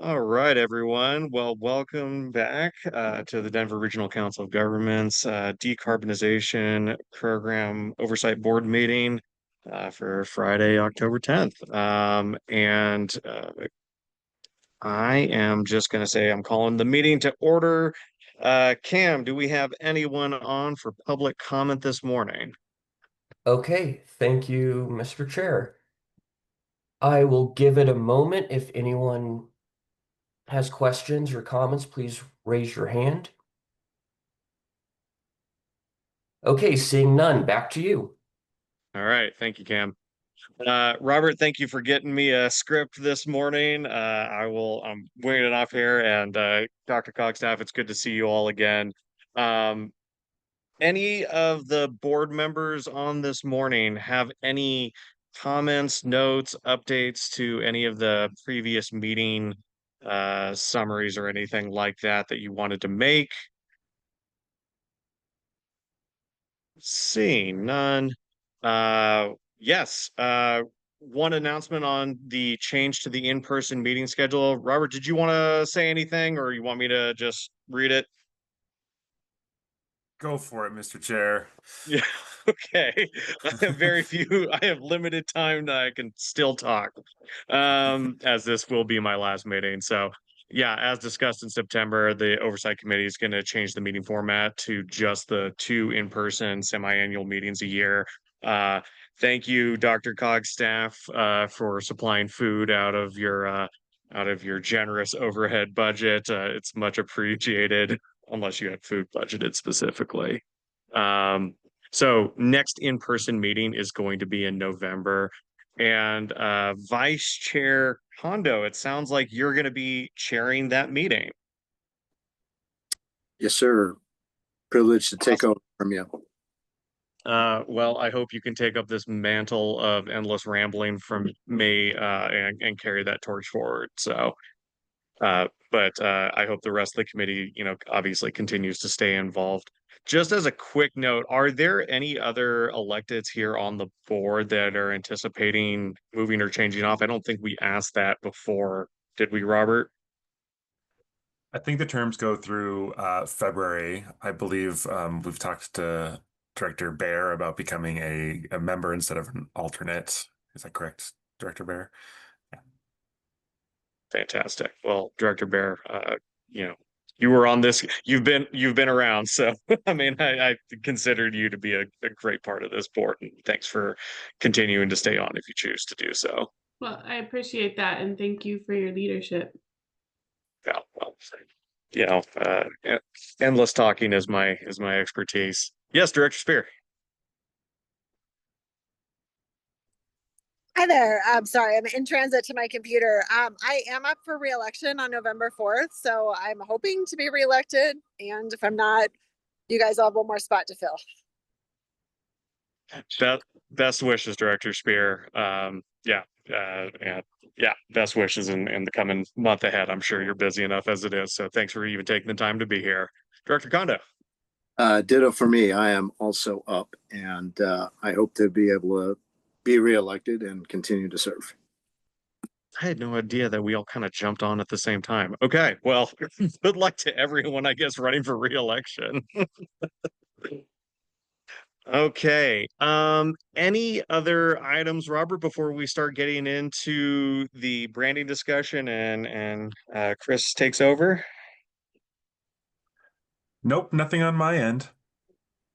All right, everyone. Well, welcome back to the Denver Regional Council of Governments Decarbonization Program Oversight Board meeting for Friday, October 10th. I am just going to say I'm calling the meeting to order. Cam, do we have anyone on for public comment this morning? Okay, thank you, Mr. Chair. I will give it a moment. If anyone has questions or comments, please raise your hand. Okay, seeing none, back to you. All right, thank you, Cam. Robert, thank you for getting me a script this morning. I'm winging it off here, and Dr. Cogstaff, it's good to see you all again. Um, any of the board members on this morning have any comments, notes, updates to any of the previous meeting summaries or anything like that that you wanted to make? Seeing none. Yes. One announcement on the change to the in-person meeting schedule. Robert, did you want to say anything or you want me to just read it? Go for it, Mr. Chair. Yeah, okay. I have limited time that I can still talk. As this will be my last meeting. So yeah, as discussed in September, the Oversight Committee is going to change the meeting format to just the two in-person semi-annual meetings a year. Uh, Thank you, Dr. Cog staff, for supplying food out of your generous overhead budget. It's much appreciated, unless you had food budgeted specifically. Um, so next in-person meeting is going to be in November. And Vice Chair Hondo, it sounds like you're going to be chairing that meeting. Yes, sir. Privileged to take over from you. Well, I hope you can take up this mantle of endless rambling from me and carry that torch forward. But I hope the rest of the committee, obviously continues to stay involved. Just as a quick note, are there any other electeds here on the board that are anticipating moving or changing off? I don't think we asked that before, did we, Robert? I think the terms go through February. I believe we've talked to Director Bear about becoming a member instead of an alternate. Is that correct, Director Bear? Yeah. Fantastic. Well, Director Bear, you know, you were on this, you've been around. So I mean, I considered you to be a great part of this board. And thanks for continuing to stay on if you choose to do so. Well, I appreciate that and thank you for your leadership. Yeah, well, you know, uh, endless talking is my expertise. Yes, Director Spear. Hi there. I'm sorry, I'm in transit to my computer. I am up for re-election on November 4th, so I'm hoping to be re-elected. And if I'm not, you guys all have one more spot to fill. Best wishes, Director Spear. And yeah, best wishes in the coming month ahead. I'm sure you're busy enough as it is. So thanks for even taking the time to be here. Director Kondo. Ditto for me. I am also up, and I hope to be able to be reelected and continue to serve. I had no idea that we all kind of jumped on at the same time. Okay, well, good luck to everyone, I guess, running for re-election. Okay. Any other items, Robert, before we start getting into the branding discussion and Chris takes over? Nope, nothing on my end.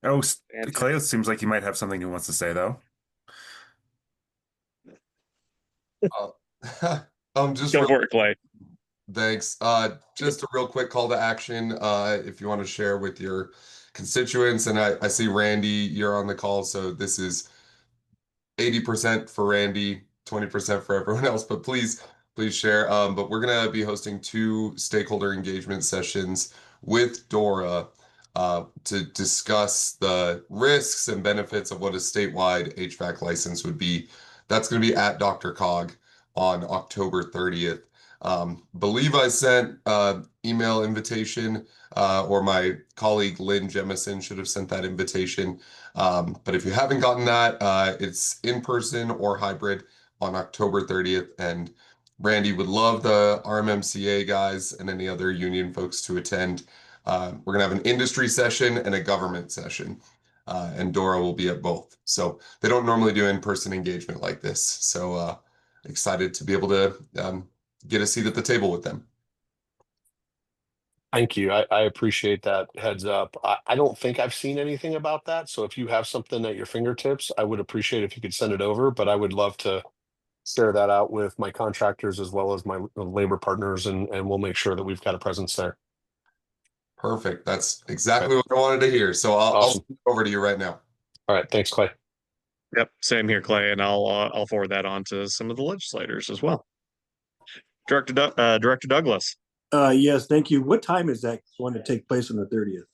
Oh, And Clay, it seems like he might have something he wants to say, though. Just go real for it, Clay. thanks. Just a real quick call to action. If you want to share with your constituents, and I see Randy, you're on the call, so this is 80% for Randy, 20% for everyone else, but please share. But we're gonna be hosting two stakeholder engagement sessions with Dora to discuss the risks and benefits of what a statewide HVAC license would be. That's gonna be at DRCOG on October 30th. Believe I sent email invitation, or my colleague Lynn Jemison should have sent that invitation. But if you haven't gotten that, it's in person or hybrid on October 30th. And Randy would love the RMMCA guys and any other union folks to attend. We're going to have an industry session and a government session, and Dora will be at both. So they don't normally do in-person engagement like this. So excited to be able to get a seat at the table with them. Thank you. I appreciate that heads up. I don't think I've seen anything about that. So if you have something at your fingertips, I would appreciate if you could send it over, but I would love to share that out with my contractors as well as my labor partners, and we'll make sure that we've got a presence there. Perfect. That's exactly what I wanted to hear. So I'll Awesome. send it over to you right now. All right. Thanks, Clay. Yep, same here, Clay, and I'll forward that on to some of the legislators as well. Director Douglas. Yes, thank you. What time is that going to take place on the 30th?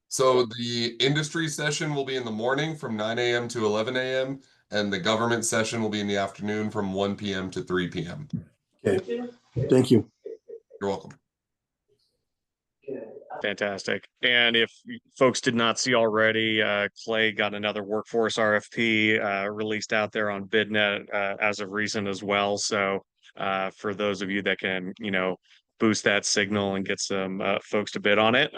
So the industry session will be in the morning from 9 a.m. to 11 a.m. and the government session will be in the afternoon from 1 p.m. to 3 p.m. Okay, thank you. You're welcome. Fantastic. And if folks did not see already, Clay got another workforce RFP released out there on BidNet as of recent as well. So for those of you that can, boost that signal and get some folks to bid on it,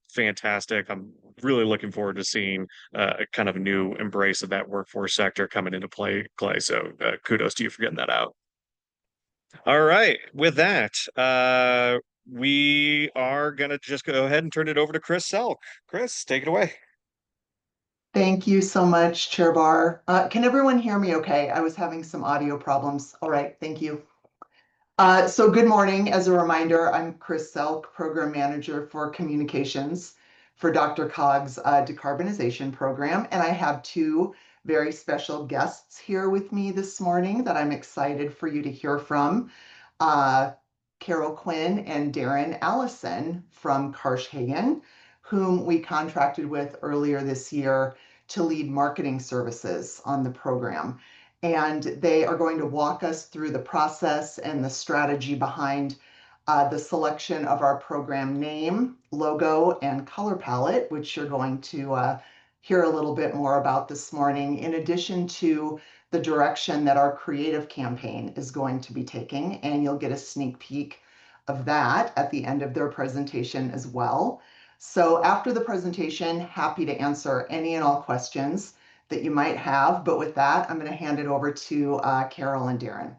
fantastic. I'm really looking forward to seeing kind of a new embrace of that workforce sector coming into play, Clay. So kudos to you for getting that out. All right. With that, we are going to just go ahead and turn it over to Chris Selk. Chris, take it away. Thank you so much, Chair Barr. Can everyone hear me okay? I was having some audio problems. All right, thank you. So good morning. As a reminder, I'm Chris Selk, Program Manager for Communications for DRCOG's Decarbonization Program, and I have two very special guests here with me this morning that I'm excited for you to hear from. Carol Quinn and Darren Allison from Karshhagen, whom we contracted with earlier this year to lead marketing services on the program. And they are going to walk us through the process and the strategy behind the selection of our program name, logo, and color palette, which you're going to hear a little bit more about this morning, in addition to the direction that our creative campaign is going to be taking. And you'll get a sneak peek of that at the end of their presentation as well. So after the presentation, happy to answer any and all questions that you might have. But with that, I'm going to hand it over to Carol and Darren.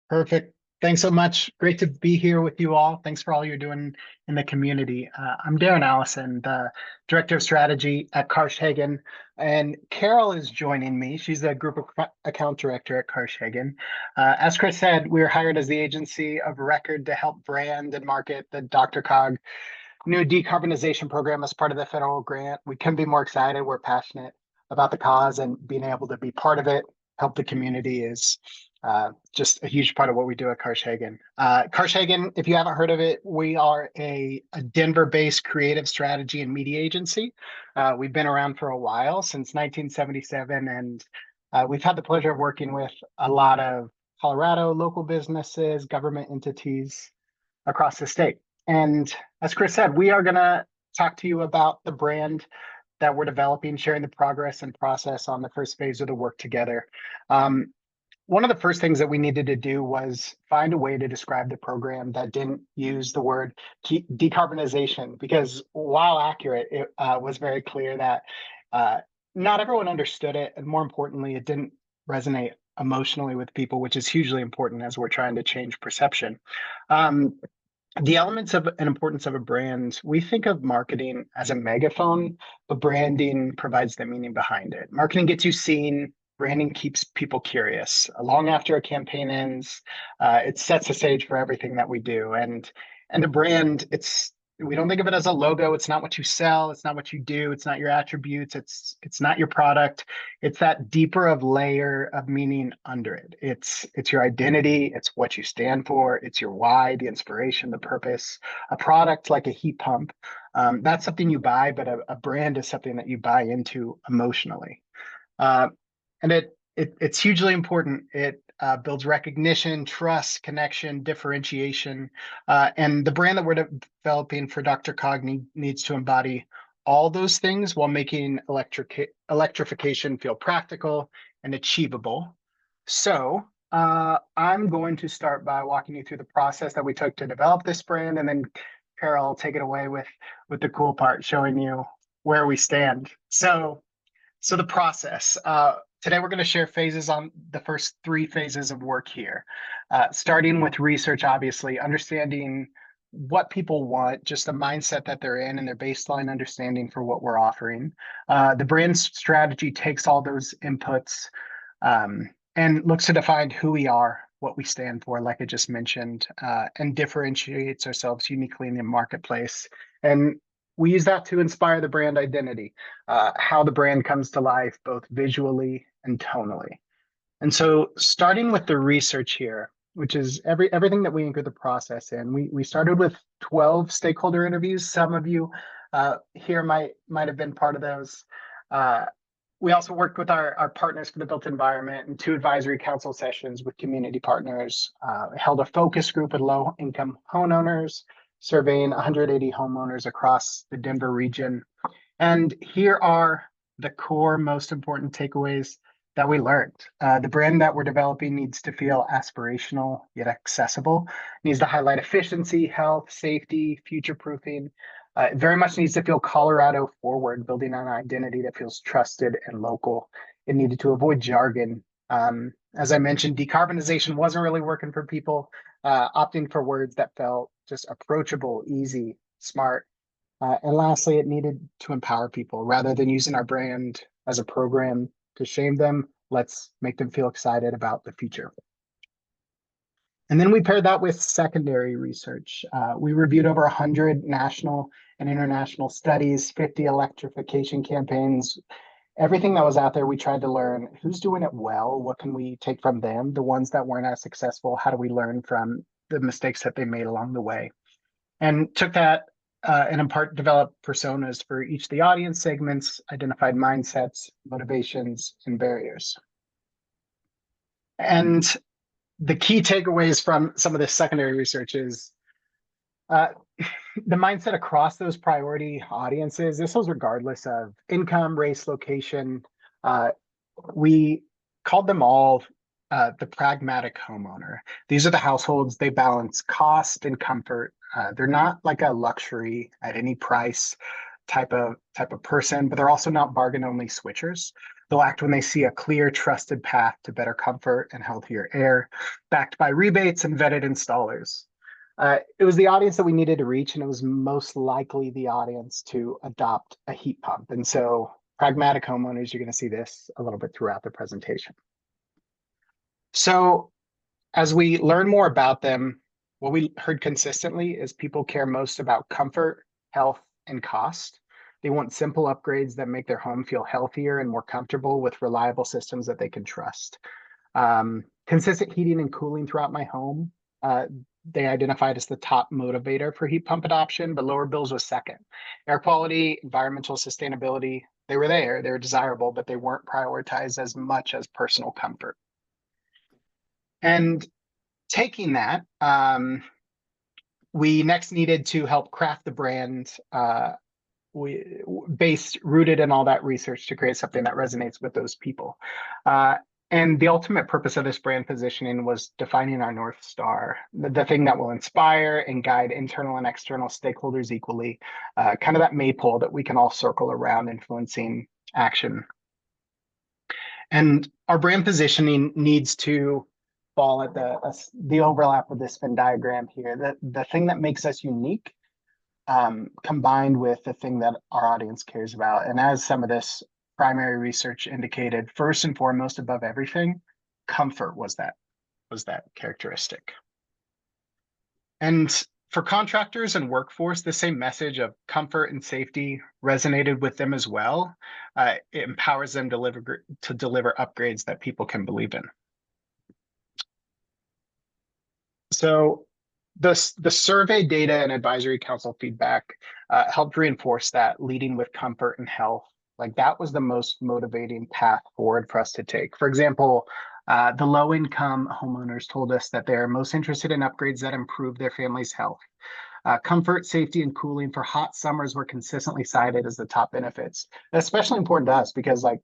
Perfect. Thanks so much. Great to be here with you all. Thanks for all you're doing in the community. I'm Darren Allison, the Director of Strategy at Karshhagen, and Carol is joining me. She's a Group Account Director at Karshhagen. As Chris said, we were hired as the agency of record to help brand and market the DRCOG new decarbonization program as part of the federal grant. We couldn't be more excited. We're passionate about the cause, and being able to be part of it, help the community, is just a huge part of what we do at Karshhagen. Karshhagen, if you haven't heard of it, we are a Denver-based creative strategy and media agency. We've been around for a while, since 1977, and we've had the pleasure of working with a lot of Colorado local businesses, government entities across the state. And as Chris said, we are going to talk to you about the brand that we're developing, sharing the progress and process on the first phase of the work together. One of the first things that we needed to do was find a way to describe the program that didn't use the word decarbonization, because while accurate, it was very clear that not everyone understood it. And more importantly, it didn't resonate emotionally with people, which is hugely important as we're trying to change perception. The elements of and importance of a brand, we think of marketing as a megaphone, but branding provides the meaning behind it. Marketing gets you seen, branding keeps people curious. Long after a campaign ends, it sets the stage for everything that we do. And a brand, we don't think of it as a logo. It's not what you sell. It's not what you do. It's not your attributes. It's not your product. It's that deeper of layer of meaning under it. It's your identity. It's what you stand for. It's your why, the inspiration, the purpose. A product like a heat pump, that's something you buy, but a brand is something that you buy into emotionally. And it's hugely important. It builds recognition, trust, connection, differentiation. And the brand that we're developing for DRCOG needs to embody all those things while making electrification feel practical and achievable. So I'm going to start by walking you through the process that we took to develop this brand, and then Carol will take it away with the cool part, showing you where we stand. So the process. Today we're going to share phases on the first 3 phases of work here, starting with research, obviously, understanding what people want, just the mindset that they're in and their baseline understanding for what we're offering. The brand strategy takes all those inputs and looks to define who we are, what we stand for, like I just mentioned, and differentiates ourselves uniquely in the marketplace. And we use that to inspire the brand identity, how the brand comes to life, both visually and tonally. And so starting with the research here, which is everything that we anchor the process in, we started with 12 stakeholder interviews. Some of you here might have been part of those. We also worked with our partners for the built environment and 2 advisory council sessions with community partners, held a focus group with low-income homeowners, surveying 180 homeowners across the Denver region. And here are the core, most important takeaways that we learned. The brand that we're developing needs to feel aspirational yet accessible, needs to highlight efficiency, health, safety, future-proofing. It very much needs to feel Colorado forward, building on an identity that feels trusted and local. It needed to avoid jargon. As I mentioned, decarbonization wasn't really working for people, opting for words that felt just approachable, easy, smart. And lastly, it needed to empower people rather than using our brand as a program to shame them. Let's make them feel excited about the future. And then we paired that with secondary research. We reviewed over 100 national and international studies, 50 electrification campaigns, everything that was out there. We tried to learn who's doing it well, what can we take from them, the ones that weren't as successful, how do we learn from the mistakes that they made along the way, and took that and in part developed personas for each of the audience segments, identified mindsets, motivations, and barriers. And the key takeaways from some of this secondary research is the mindset across those priority audiences. This was regardless of income, race, location. We called them all the pragmatic homeowner. These are the households, they balance cost and comfort. They're not like a luxury at any price type of person, but they're also not bargain only switchers. They'll act when they see a clear, trusted path to better comfort and healthier air, backed by rebates and vetted installers. It was the audience that we needed to reach, and it was most likely the audience to adopt a heat pump. And so pragmatic homeowners, you're going to see this a little bit throughout the presentation. So as we learn more about them, what we heard consistently is people care most about comfort, health, and cost. They want simple upgrades that make their home feel healthier and more comfortable with reliable systems that they can trust. Consistent heating and cooling throughout my home, they identified as the top motivator for heat pump adoption, but lower bills was second. Air quality, environmental sustainability, they were there, they were desirable, but they weren't prioritized as much as personal comfort. And taking that, we next needed to help craft the brand rooted in all that research to create something that resonates with those people. And the ultimate purpose of this brand positioning was defining our North Star, the thing that will inspire and guide internal and external stakeholders equally, kind of that maypole that we can all circle around influencing action. And our brand positioning needs to fall at the overlap of this Venn diagram here, the thing that makes us unique, combined with the thing that our audience cares about. And as some of this primary research indicated, first and foremost, above everything, comfort was that characteristic. And for contractors and workforce, the same message of comfort and safety resonated with them as well. It empowers them to deliver upgrades that people can believe in. So the survey data and advisory council feedback helped reinforce that leading with comfort and health. Like that was the most motivating path forward for us to take. For example, the low-income homeowners told us that they're most interested in upgrades that improve their family's health. Comfort, safety, and cooling for hot summers were consistently cited as the top benefits. That's especially important to us because like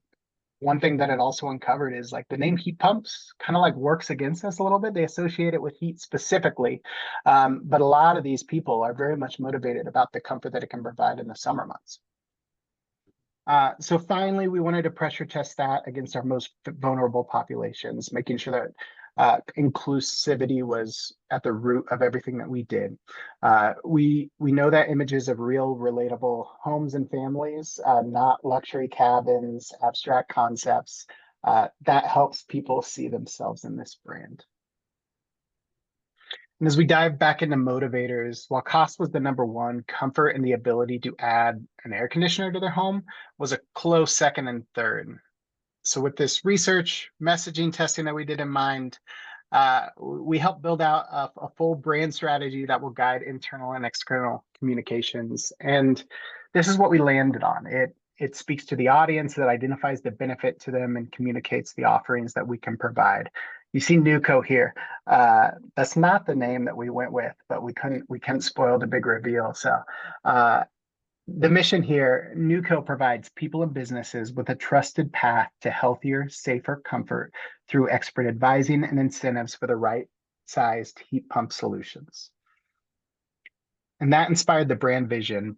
one thing that it also uncovered is like the name heat pumps kind of like works against us a little bit. They associate it with heat specifically. But a lot of these people are very much motivated about the comfort that it can provide in the summer months. So finally, we wanted to pressure test that against our most vulnerable populations, making sure that inclusivity was at the root of everything that we did. We know that images of real, relatable homes and families, not luxury cabins, abstract concepts, that helps people see themselves in this brand. And as we dive back into motivators, while cost was the number one, comfort and the ability to add an air conditioner to their home was a close second and third. So with this research, messaging testing that we did in mind, we helped build out a full brand strategy that will guide internal and external communications. And this is what we landed on. It speaks to the audience, that identifies the benefit to them and communicates the offerings that we can provide. You see NewCo here. That's not the name that we went with, but we couldn't spoil the big reveal. So the mission here, NewCo provides people and businesses with a trusted path to healthier, safer comfort through expert advising and incentives for the right sized heat pump solutions. And that inspired the brand vision,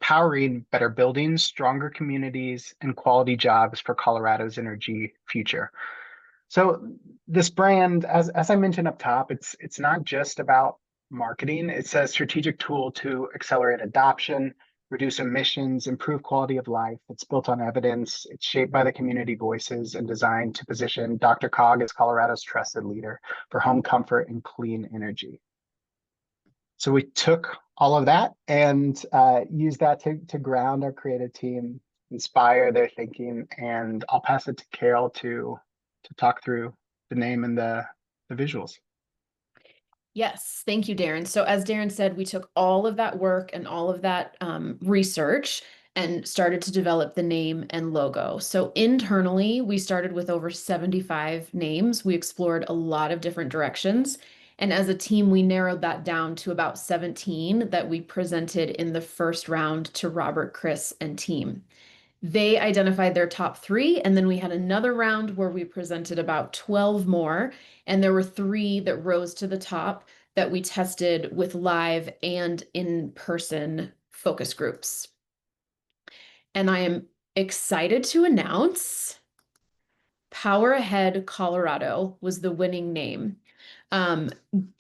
powering better buildings, stronger communities, and quality jobs for Colorado's energy future. So this brand, as I mentioned up top, it's not just about marketing. It's a strategic tool to accelerate adoption, reduce emissions, improve quality of life. It's built on evidence. It's shaped by the community voices and designed to position DRCOG as Colorado's trusted leader for home comfort and clean energy. So we took all of that and used that to ground our creative team, inspire their thinking, and I'll pass it to Carol to talk through the name and the visuals. Yes, thank you, Darren. So as Darren said, we took all of that work and all of that research and started to develop the name and logo. So internally, we started with over 75 names. We explored a lot of different directions. And as a team, we narrowed that down to about 17 that we presented in the first round to Robert, Chris, and team. They identified their top 3, and then we had another round where we presented about 12 more, and there were 3 that rose to the top that we tested with live and in-person focus groups. And I am excited to announce Power Ahead Colorado was the winning name.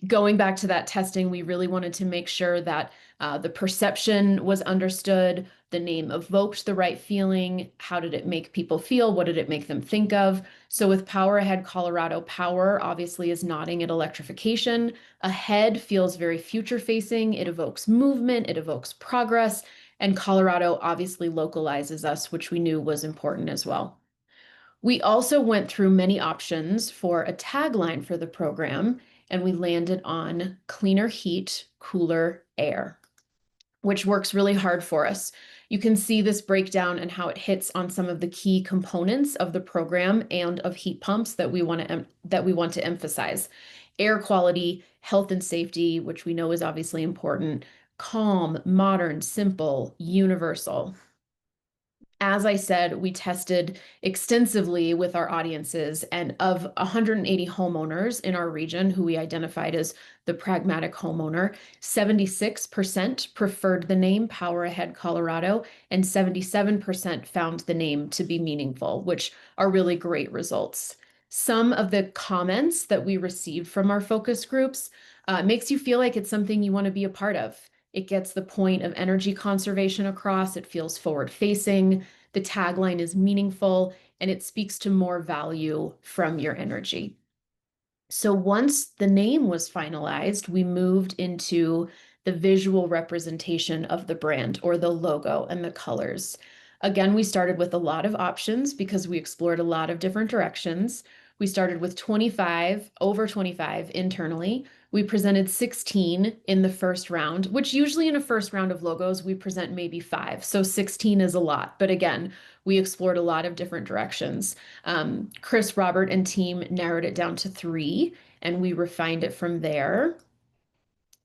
Going back to that testing, we really wanted to make sure that the perception was understood, the name evoked the right feeling, how did it make people feel, what did it make them think of? So with Power Ahead Colorado, power obviously is nodding at electrification. Ahead feels very future-facing, it evokes movement, it evokes progress, and Colorado obviously localizes us, which we knew was important as well. We also went through many options for a tagline for the program, and we landed on cleaner heat, cooler air, which works really hard for us. You can see this breakdown and how it hits on some of the key components of the program and of heat pumps that we want to emphasize. Air quality, health and safety, which we know is obviously important, calm, modern, simple, universal. As I said, we tested extensively with our audiences, and of 180 homeowners in our region who we identified as the pragmatic homeowner, 76% preferred the name Power Ahead Colorado, and 77% found the name to be meaningful, which are really great results. Some of the comments that we received from our focus groups makes you feel like it's something you want to be a part of. It gets the point of energy conservation across. It feels forward-facing. The tagline is meaningful, and it speaks to more value from your energy. So once the name was finalized, we moved into the visual representation of the brand, or the logo and the colors. Again, we started with a lot of options because we explored a lot of different directions. We started with over 25 internally. We presented 16 in the first round, which usually in a first round of logos, we present maybe 5. So 16 is a lot. But again, we explored a lot of different directions. Chris, Robert, and team narrowed it down to 3, and we refined it from there.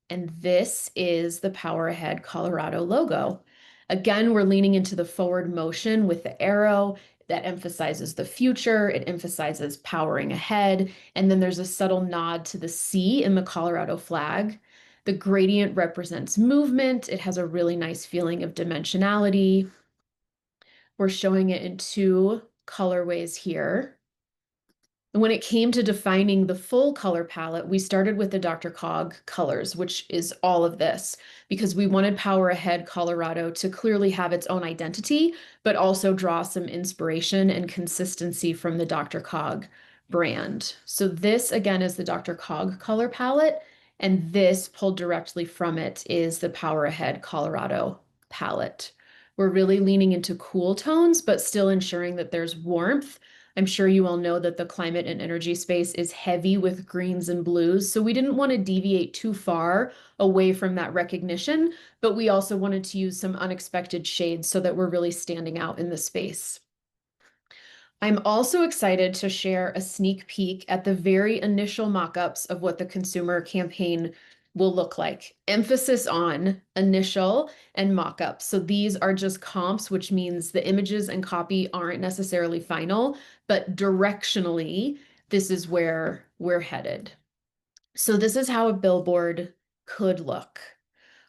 And this is the Power Ahead Colorado logo. Again, we're leaning into the forward motion with the arrow. that emphasizes the future, it emphasizes powering ahead, and then there's a subtle nod to the sea in the Colorado flag. The gradient represents movement. It has a really nice feeling of dimensionality. We're showing it in 2 colorways here. And when it came to defining the full color palette, we started with the DRCOG colors, which is all of this, because we wanted Power Ahead Colorado to clearly have its own identity, but also draw some inspiration and consistency from the DRCOG brand. So this, again, is the DRCOG color palette, and this pulled directly from it is the Power Ahead Colorado palette. We're really leaning into cool tones, but still ensuring that there's warmth. I'm sure you all know that the climate and energy space is heavy with greens and blues, so we didn't want to deviate too far away from that recognition, but we also wanted to use some unexpected shades so that we're really standing out in the space. I'm also excited to share a sneak peek at the very initial mock-ups of what the consumer campaign will look like. Emphasis on initial and mock-ups. So these are just comps, which means the images and copy aren't necessarily final, but directionally, this is where we're headed. So this is how a billboard could look.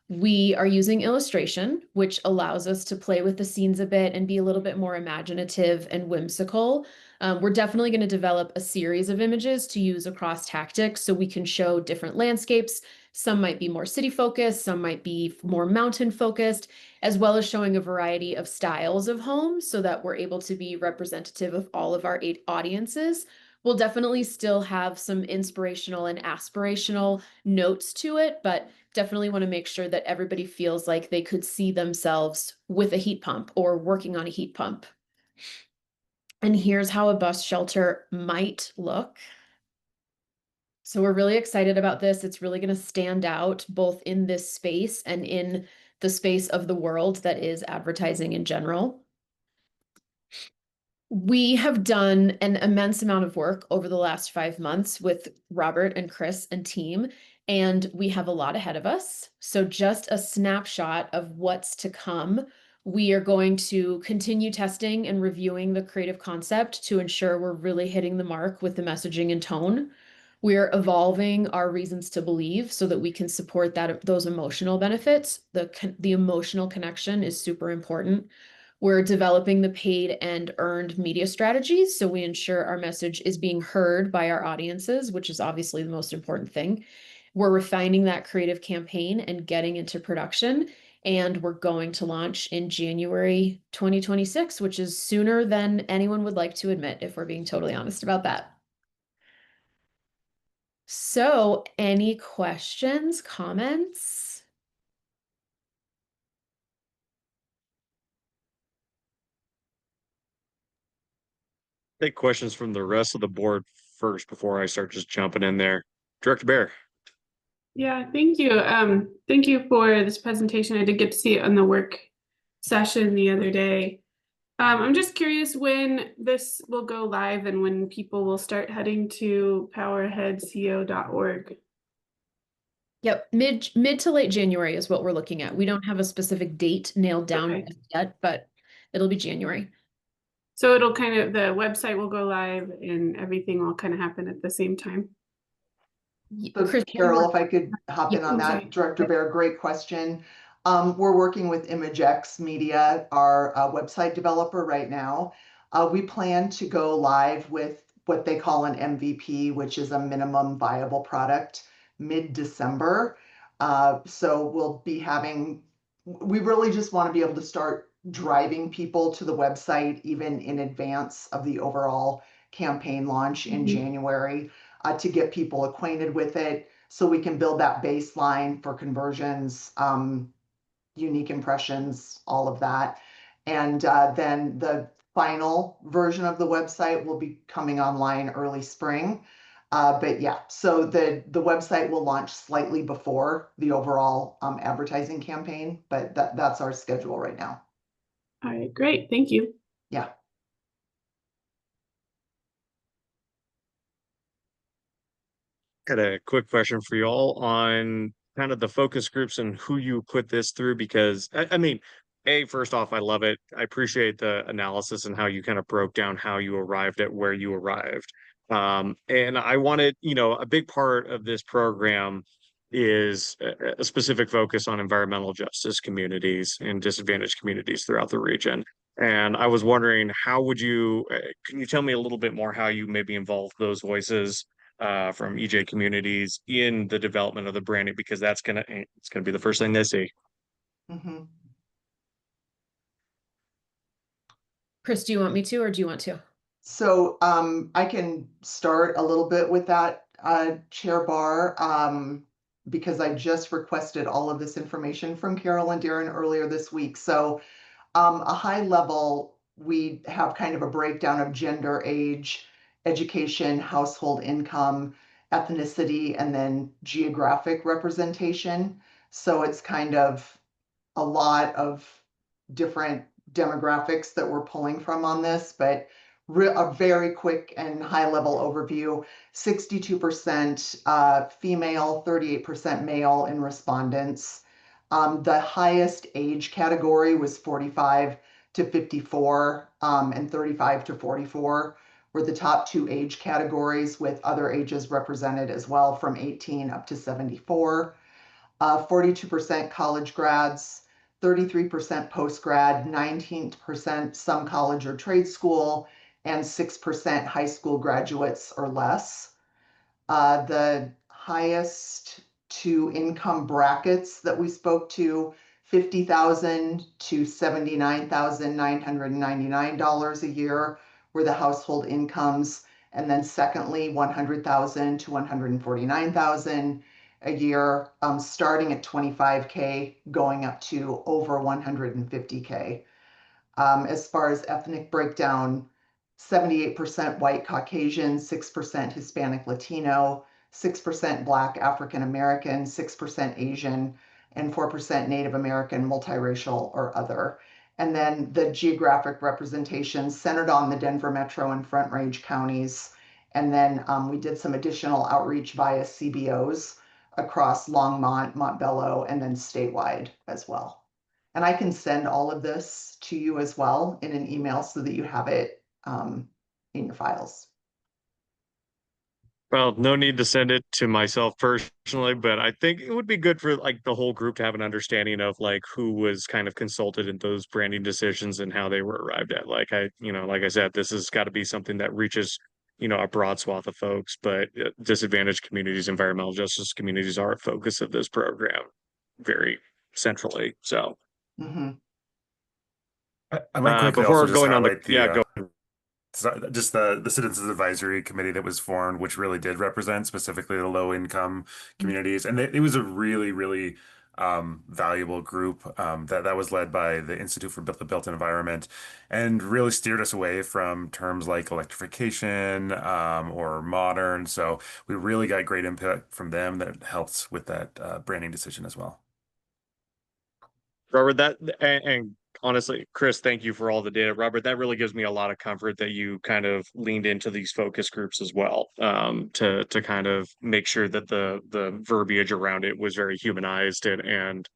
We are using illustration, which allows us to play with the scenes a bit and be a little bit more imaginative and whimsical. We're definitely going to develop a series of images to use across tactics so we can show different landscapes. Some might be more city focused, some might be more mountain focused, as well as showing a variety of styles of homes so that we're able to be representative of all of our 8 audiences. We'll definitely still have some inspirational and aspirational notes to it, but definitely want to make sure that everybody feels like they could see themselves with a heat pump or working on a heat pump. And here's how a bus shelter might look. So we're really excited about this. It's really going to stand out both in this space and in the space of the world that is advertising in general. We have done an immense amount of work over the last 5 months with Robert and Chris and team, and we have a lot ahead of us. So just a snapshot of what's to come. We are going to continue testing and reviewing the creative concept to ensure we're really hitting the mark with the messaging and tone. We're evolving our reasons to believe so that we can support those emotional benefits. The emotional connection is super important. We're developing the paid and earned media strategies so we ensure our message is being heard by our audiences, which is obviously the most important thing. We're refining that creative campaign and getting into production, and we're going to launch in January 2026, which is sooner than anyone would like to admit, if we're being totally honest about that. So, any questions, comments? Take questions from the rest of the board first before I start just jumping in there. Director Bear. Yeah, thank you. Thank you for this presentation. I did get to see it on the work session the other day. I'm just curious when this will go live and when people will start heading to powerheadco.org. Yep, mid to late January is what we're looking at. We don't have a specific date nailed down yet, but it'll be January. So it'll the website will go live and everything will kind of happen at the same time. So Carol, if I could hop in on that, Director Bear, great question. We're working with ImageX Media, our website developer right now. We plan to go live with what they call an MVP, which is a minimum viable product, mid-December. So we'll be we really just want to be able to start driving people to the website even in advance of the overall campaign launch in January. To get people acquainted with it so we can build that baseline for conversions, unique impressions, all of that. And then the final version of the website will be coming online early spring. But yeah, so the website will launch slightly before the overall advertising campaign, but that's our schedule right now. All right, great. Thank you. Yeah. Got a quick question for you all on kind of the focus groups and who you put this through, because I mean, First off, I love it. I appreciate the analysis and how you kind of broke down how you arrived at where you arrived. And I wanted, a big part of this program is a specific focus on environmental justice communities and disadvantaged communities throughout the region. And I was wondering, can you tell me a little bit more how you maybe involve those voices from EJ communities in the development of the branding, because it's gonna be the first thing they see. Mhm. Chris, do you want me to, or do you want to? So I can start a little bit with that, Chair Barr, because I just requested all of this information from Carol and Darren earlier this week. So a high level, we have kind of a breakdown of gender, age, education, household income, ethnicity, and then geographic representation. So it's kind of a lot of different demographics that we're pulling from on this, but a very quick and high level overview. 62% female, 38% male in respondents. The highest age category was 45 to 54 and 35 to 44 were the top two age categories, with other ages represented as well from 18 up to 74. 42% college grads, 33% post-grad, 19% some college or trade school, and 6% high school graduates or less. The highest two income brackets that we spoke to, $50,000 to $79,999 a year were the household incomes. And then secondly, $100,000 to $149,000 a year, starting at 25K, going up to over 150K. As far as ethnic breakdown, 78% white Caucasian, 6% Hispanic Latino, 6% Black African American, 6% Asian, and 4% Native American, multiracial, or other. And then the geographic representation centered on the Denver Metro and Front Range counties. And then we did some additional outreach via CBOs across Longmont, Montbello, and then statewide as well. And I can send all of this to you as well in an email so that you have it in your files. Well, no need to send it to myself personally, but I think it would be good for like the whole group to have an understanding of like who was kind of consulted in those branding decisions and how they were arrived at. Like like I said, this has got to be something that reaches, a broad swath of folks, but disadvantaged communities, environmental justice communities are a focus of this program very centrally. So Mhm. I might quickly before also just going on highlight go. just the Citizens Advisory Committee that was formed, which really did represent specifically the low income communities, and it was a really, really valuable group that was led by the Institute for the Built Environment, and really steered us away from terms like electrification or modern. So we really got great input from them that helps with that branding decision as well. Robert, and honestly, Chris, thank you for all the data. Robert, that really gives me a lot of comfort that you kind of leaned into these focus groups as well, to kind of make sure that the verbiage around it was very humanized and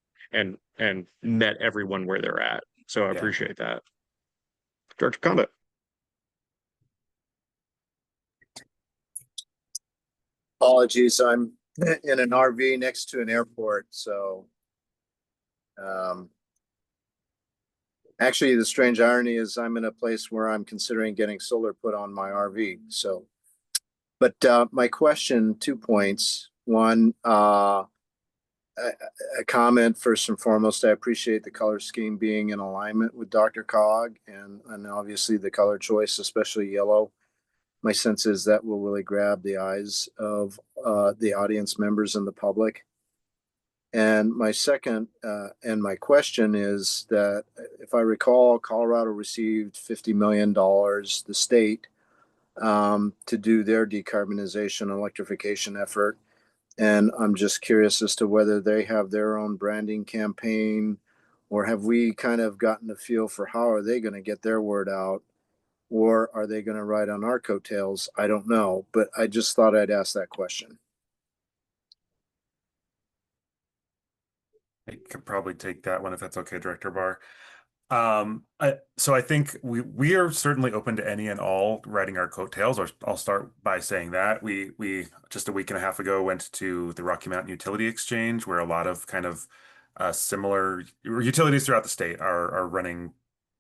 met everyone where they're at. So I appreciate that. Director Condit. Apologies, I'm in an RV next to an airport, so actually the strange irony is I'm in a place where I'm considering getting solar put on my RV. So, but my question, 2 points. One, a comment first and foremost. I appreciate the color scheme being in alignment with DRCOG and obviously the color choice, especially yellow. My sense is that will really grab the eyes of the audience members and the public. And my second and my question is that if I recall, Colorado received $50 million, the state, to do their decarbonization electrification effort. And I'm just curious as to whether they have their own branding campaign, or have we kind of gotten a feel for how are they going to get their word out, or are they going to ride on our coattails? I don't know, but I just thought I'd ask that question. I could probably take that one if that's okay, Director Barr. So I think we are certainly open to any and all writing our coattails. Or I'll start by saying that we just a week and a half ago went to the Rocky Mountain Utility Exchange, where a lot of kind of similar utilities throughout the state are running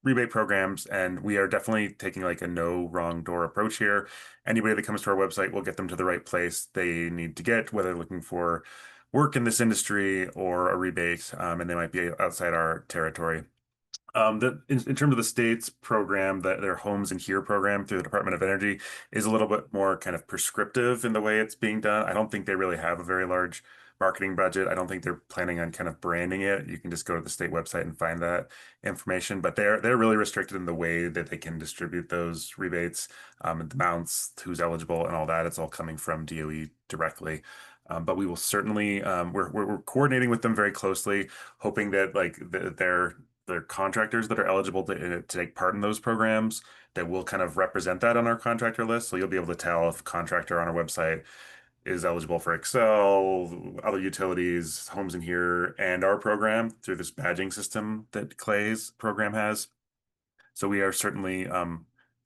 rebate programs, and we are definitely taking like a no wrong door approach here. Anybody that comes to our website will get them to the right place they need to get, whether they're looking for work in this industry or a rebate, and they might be outside our territory. In terms of the state's program, their Homes and Here program through the Department of Energy is a little bit more kind of prescriptive in the way it's being done. I don't think they really have a very large marketing budget. I don't think they're planning on kind of branding it. You can just go to the state website and find that information, but they're really restricted in the way that they can distribute those rebates, and the amounts, who's eligible, and all that. It's all coming from DOE directly. But we will certainly we're coordinating with them very closely, hoping that like their contractors that are eligible to take part in those programs, that will kind of represent that on our contractor list. So you'll be able to tell if a contractor on our website is eligible for Excel, other utilities, Homes in Here, and our program through this badging system that Clay's program has. So we are certainly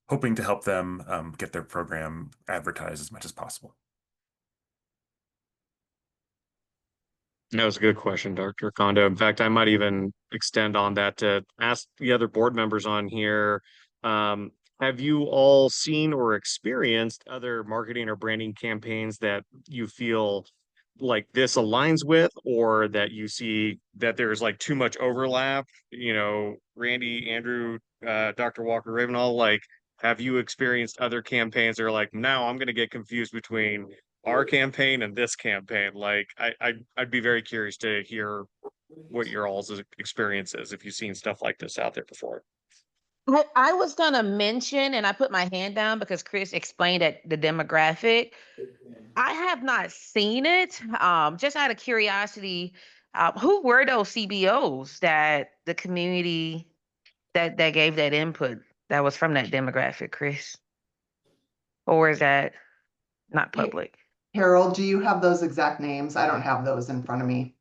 hoping to help them get their program advertised as much as possible. That was a good question, Dr. Kondo. In fact, I might even extend on that to ask the other board members on here. Have you all seen or experienced other marketing or branding campaigns that you feel like this aligns with, or that you see that there's like too much overlap? You know, Randy, Andrew, Dr. Walker Ravenall, like, have you experienced other campaigns that are like, now I'm going to get confused between our campaign and this campaign? Like, I'd be very curious to hear what your all's experience is, if you've seen stuff like this out there before. I was gonna mention, and I put my hand down because Chris explained that the demographic. I have not seen it. Just out of curiosity, who were those CBOs that the community that gave that input that was from that demographic, Chris? Or is that not public? Harold, do you have those exact names? I don't have those in front of me.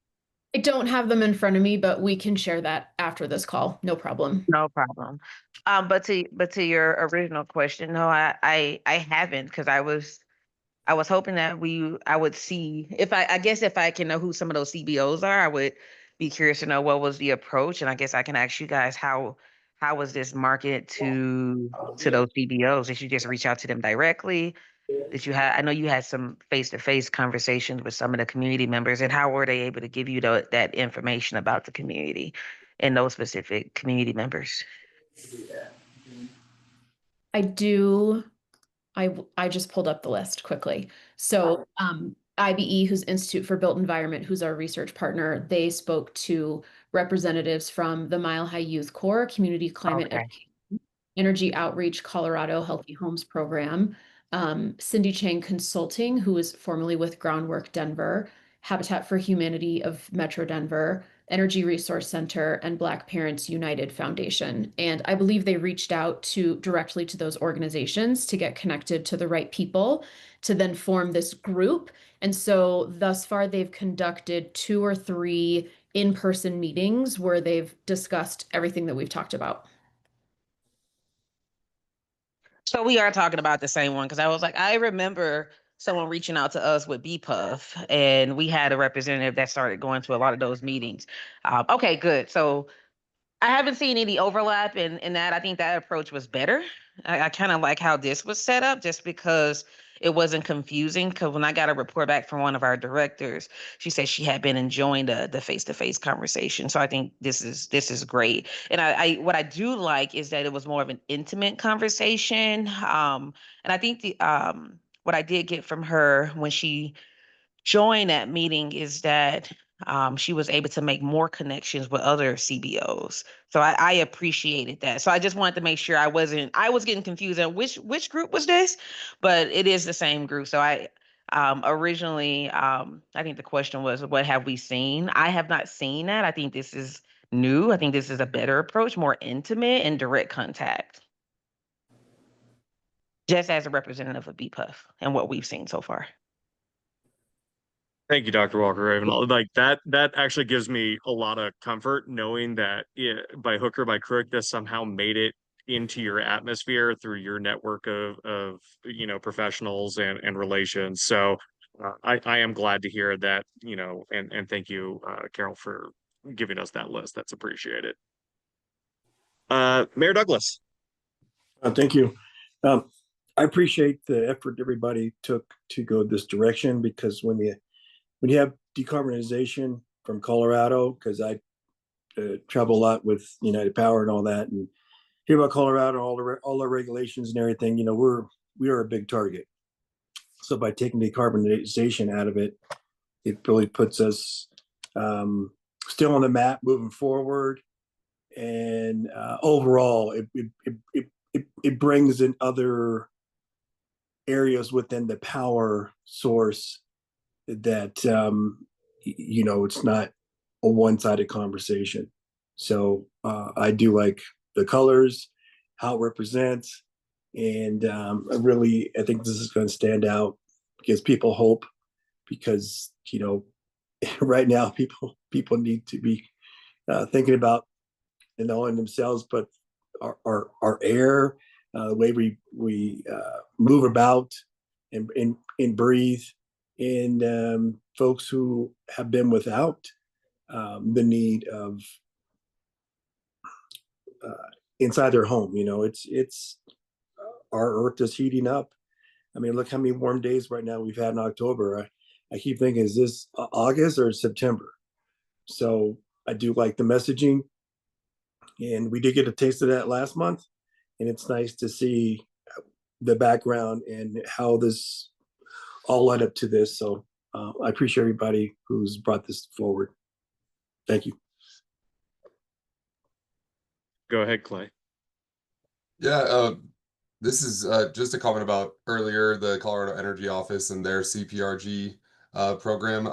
I don't have them in front of me, but we can share that after this call. No problem. No problem. But to your original question, no, I haven't, because I was hoping that I would see if I guess if I can know who some of those CBOs are, I would be curious to know what was the approach, and I guess I can ask you guys how was this marketed to those CBOs? Did you just reach out to them directly? I know you had some face-to-face conversations with some of the community members, and how were they able to give you that information about the community and those specific community members? I just pulled up the list quickly. So IBE, who's Institute for Built Environment, who's our research partner, they spoke to representatives from the Mile High Youth Corps, Community Climate Education, Energy Outreach Colorado Healthy Homes Program, Cindy Chang Consulting, who is formerly with Groundwork Denver, Habitat for Humanity of Metro Denver, Energy Resource Center, and Black Parents United Foundation. And I believe they reached out directly to those organizations to get connected to the right people to then form this group. And so thus far, they've conducted 2 or 3 in-person meetings where they've discussed everything that we've talked about. So we are talking about the same one, because I was like, I remember someone reaching out to us with BPUF, and we had a representative that started going to a lot of those meetings. Okay, good. So I haven't seen any overlap in that. I think that approach was better. I kind of like how this was set up, just because it wasn't confusing. Because when I got a report back from one of our directors, she said she had been enjoying the face-to-face conversation. So I think this is great. And I what I do like is that it was more of an intimate conversation. And I think what I did get from her when she joined that meeting is that she was able to make more connections with other CBOs. So I appreciated that. So I just wanted to make sure I was getting confused on which group was this, but it is the same group. So I originally, I think the question was, what have we seen? I have not seen that. I think this is new. I think this is a better approach, more intimate and direct contact. Just as a representative of BPUF and what we've seen so far. Thank you, Dr. Walker Raven. Like that actually gives me a lot of comfort knowing that by hook or by crook, this somehow made it into your atmosphere through your network of professionals and relations. So I am glad to hear that, and thank you, Carol, for giving us that list. That's appreciated. Mayor Douglas. Thank you. I appreciate the effort everybody took to go this direction, because when you have decarbonization from Colorado, because I travel a lot with United Power and all that, and hear about Colorado, all the regulations and everything, we are a big target. So by taking decarbonization out of it, it really puts us still on the map moving forward. And overall, it brings in other areas within the power source that it's not a one-sided conversation. So I do like the colors, how it represents, and I think this is going to stand out, gives people hope, because right now people need to be thinking about in themselves, but our air, the way we move about and breathe, and folks who have been without the need of inside their home. It's our earth is heating up. I mean, look how many warm days right now we've had in October. I keep thinking, is this August or September? So I do like the messaging, and we did get a taste of that last month, and it's nice to see the background and how this all led up to this. So I appreciate everybody who's brought this forward. Thank you. Go ahead, Clay. Yeah, this is just a comment about earlier, the Colorado Energy Office and their CPRG program.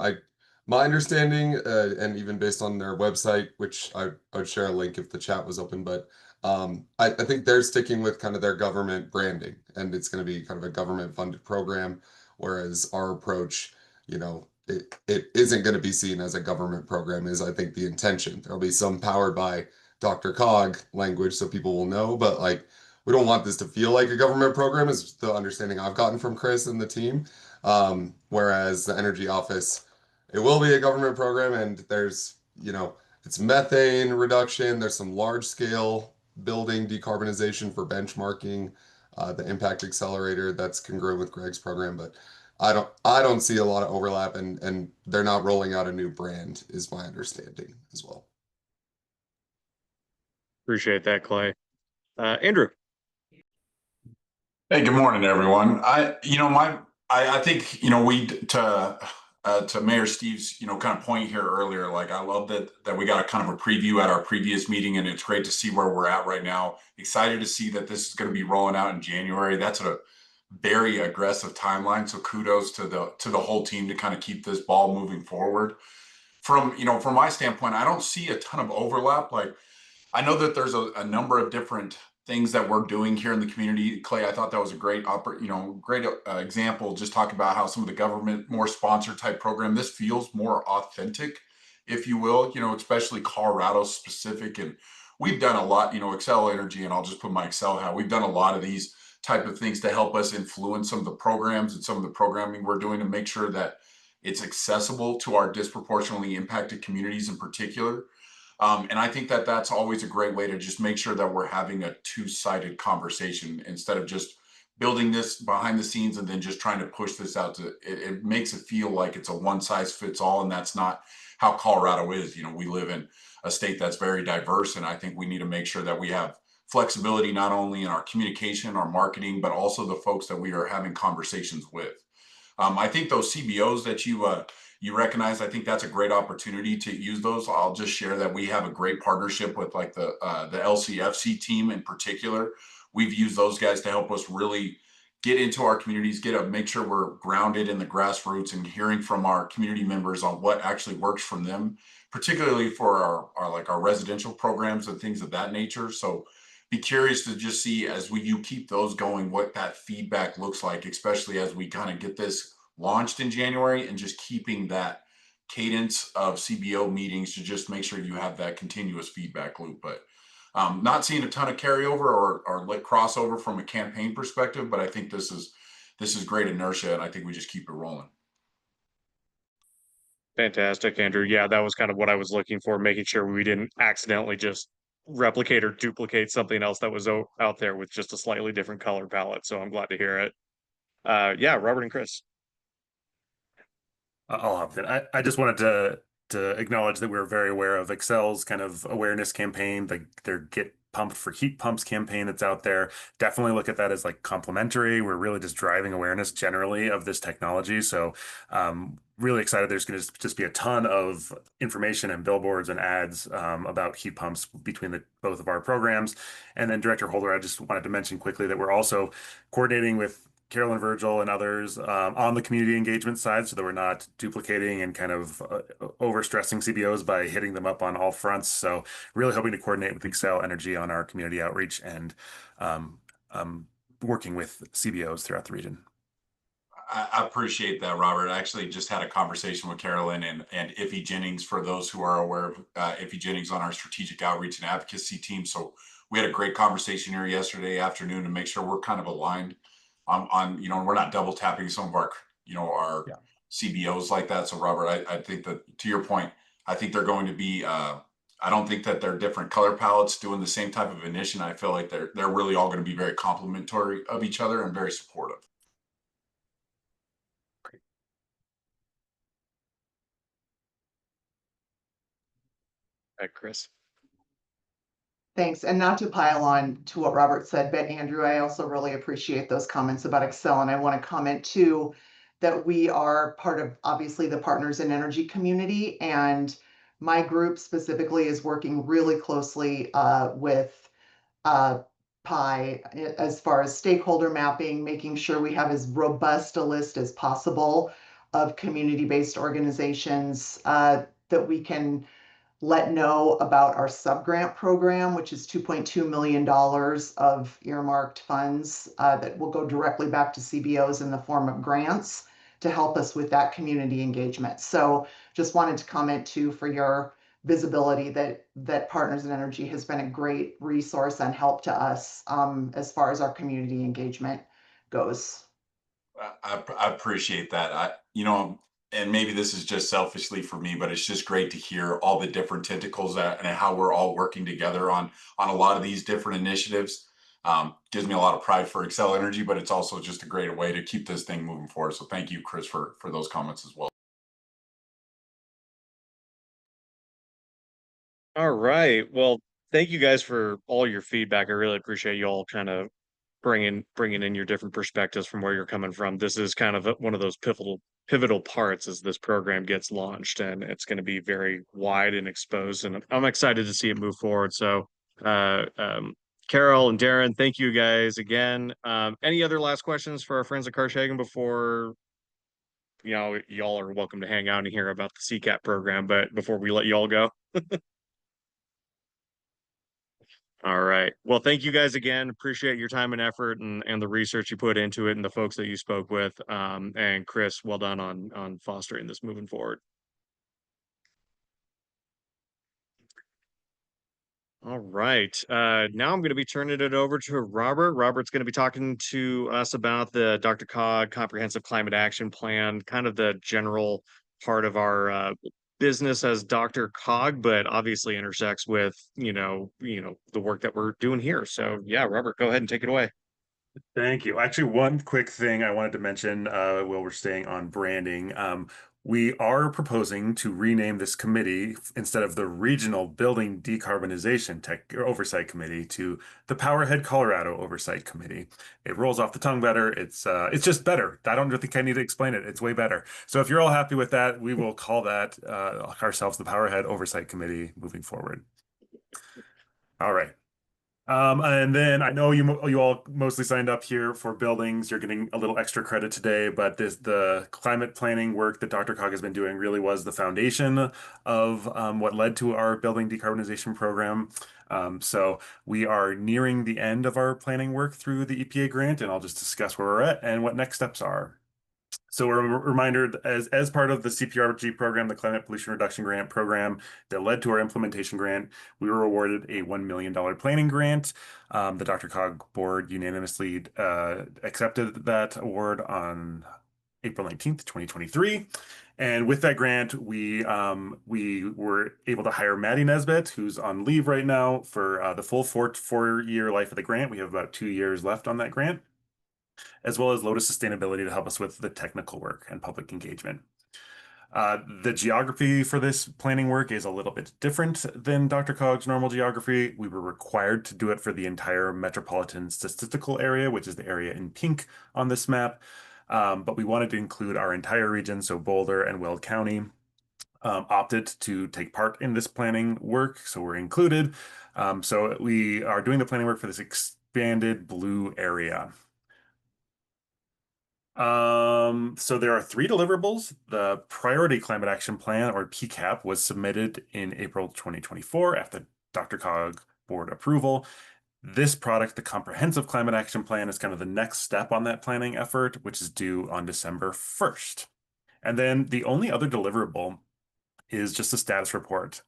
My understanding, and even based on their website, which I would share a link if the chat was open, but I think they're sticking with kind of their government branding, and it's going to be kind of a government funded program, whereas our approach, it isn't going to be seen as a government program, is I think the intention. There'll be some powered by DRCOG language so people will know, but like, we don't want this to feel like a government program, is the understanding I've gotten from Chris and the team. Whereas the Energy Office, it will be a government program, and there's, it's methane reduction. There's some large scale building decarbonization for benchmarking, the impact accelerator that's congruent with Greg's program, but I don't see a lot of overlap, and they're not rolling out a new brand, is my understanding as well. Appreciate that, Clay. Andrew. Hey, good morning, everyone. I think, we, to Mayor Steve's, kind of point here earlier, like, I love that we got a kind of a preview at our previous meeting, and it's great to see where we're at right now. Excited to see that this is going to be rolling out in January. That's a very aggressive timeline. So kudos to the whole team to kind of keep this ball moving forward. From my standpoint, I don't see a ton of overlap. Like, I know that there's a number of different things that we're doing here in the community. Clay, I thought that was a great example. Just talk about how some of the government, more sponsor type program, this feels more authentic, if you will, especially Colorado specific. And we've done a lot, Excel Energy, and I'll just put my Excel hat. We've done a lot of these type of things to help us influence some of the programs and some of the programming we're doing to make sure that it's accessible to our disproportionately impacted communities in particular. And I think that that's always a great way to just make sure that we're having a two-sided conversation instead of just building this behind the scenes and then just trying to push this out to it makes it feel like it's a one size fits all. And that's not how Colorado is. We live in a state that's very diverse. And I think we need to make sure that we have flexibility, not only in our communication, our marketing, but also the folks that we are having conversations with. I think those CBOs that you recognize, I think that's a great opportunity to use those. I'll just share that we have a great partnership with like the LCFC team in particular. We've used those guys to help us really get into our communities, make sure we're grounded in the grassroots and hearing from our community members on what actually works from them, particularly for our residential programs and things of that nature. So be curious to just see as you keep those going, what that feedback looks like, especially as we kind of get this launched in January, and just keeping that cadence of CBO meetings to just make sure you have that continuous feedback loop. But not seeing a ton of carryover or like crossover from a campaign perspective, but I think this is great inertia, and I think we just keep it rolling. Fantastic, Andrew. Yeah, that was kind of what I was looking for, making sure we didn't accidentally just replicate or duplicate something else that was out there with just a slightly different color palette. So I'm glad to hear it. Yeah, Robert and Chris. I'll hop in. I just wanted to acknowledge that we're very aware of Excel's kind of awareness campaign, their Get Pumped for Heat Pumps campaign that's out there. Definitely look at that as like complementary. We're really just driving awareness generally of this technology. So really excited. There's going to just be a ton of information and billboards and ads about heat pumps between both of our programs. And then Director Holder, I just wanted to mention quickly that we're also coordinating with Carolyn Virgil and others on the community engagement side, so that we're not duplicating and kind of overstressing CBOs by hitting them up on all fronts. So really hoping to coordinate with Xcel Energy on our community outreach and working with CBOs throughout the region. I appreciate that, Robert. I actually just had a conversation with Carolyn and Iffy Jennings, for those who are aware of Iffy Jennings, on our strategic outreach and advocacy team. So we had a great conversation here yesterday afternoon to make sure we're kind of aligned on we're not double tapping some of our CBOs like that. So Robert, I think that, to your point, I think they're going to be I don't think that they're different color palettes doing the same type of initiative. I feel like they're really all going to be very complementary of each other and very supportive. Chris. Thanks. And not to pile on to what Robert said, but Andrew, I also really appreciate those comments about Xcel. And I want to comment too that we are part of, obviously, the Partners in Energy community. And my group specifically is working really closely with PI as far as stakeholder mapping, making sure we have as robust a list as possible of community-based organizations that we can let know about our subgrant program, which is $2.2 million of earmarked funds that will go directly back to CBOs in the form of grants to help us with that community engagement. So just wanted to comment too, for your visibility, that Partners in Energy has been a great resource and help to us as far as our community engagement goes. I appreciate that. And maybe this is just selfishly for me, but it's just great to hear all the different tentacles and how we're all working together on a lot of these different initiatives. Gives me a lot of pride for Xcel Energy, but it's also just a great way to keep this thing moving forward. So thank you, Chris, for those comments as well. All right. Well, thank you guys for all your feedback. I really appreciate you all kind of bringing in your different perspectives from where you're coming from. This is kind of one of those pivotal parts as this program gets launched, and it's going to be very wide and exposed, and I'm excited to see it move forward. So Carol and Darren, thank you guys again. Any other last questions for our friends at Carthagen before y'all are welcome to hang out and hear about the CCAP program, but before we let y'all go? All right. Well, thank you guys again. Appreciate your time and effort and the research you put into it and the folks that you spoke with. And Chris, well done on fostering this moving forward. All right. Now I'm going to be turning it over to Robert. Robert's going to be talking to us about the DRCOG Comprehensive Climate Action Plan, kind of the general part of our business as DRCOG, but obviously intersects with, the work that we're doing here. So yeah, Robert, go ahead and take it away. Thank you. Actually, one quick thing I wanted to mention while we're staying on branding. We are proposing to rename this committee, instead of the Regional Building Decarbonization Oversight Committee, to the Powerhead Colorado Oversight Committee. It rolls off the tongue better. It's just better. I don't think I need to explain it. It's way better. So if you're all happy with that, we will call that ourselves the Powerhead Oversight Committee moving forward. All right. And then I know you all mostly signed up here for buildings. You're getting a little extra credit today, but the climate planning work that DRCOG has been doing really was the foundation of what led to our building decarbonization program. So we are nearing the end of our planning work through the EPA grant, and I'll just discuss where we're at and what next steps are. So a reminder, as part of the CPRG program, the Climate Pollution Reduction Grant program that led to our implementation grant, we were awarded a $1 million planning grant. The DRCOG board unanimously accepted that award on April 19th, 2023. And with that grant, we were able to hire Maddie Nesbitt, who's on leave right now, for the full four-year life of the grant. We have about 2 years left on that grant, as well as Lotus Sustainability to help us with the technical work and public engagement. The geography for this planning work is a little bit different than DRCOG's normal geography. We were required to do it for the entire metropolitan statistical area, which is the area in pink on this map. But we wanted to include our entire region, so Boulder and Weld County opted to take part in this planning work, so we're included. So we are doing the planning work for this expanded blue area. So there are 3 deliverables. The Priority Climate Action Plan, or PCAP, was submitted in April 2024 after DRCOG board approval. This product, the Comprehensive Climate Action Plan, is kind of the next step on that planning effort, which is due on December 1st. And then the only other deliverable is just a status report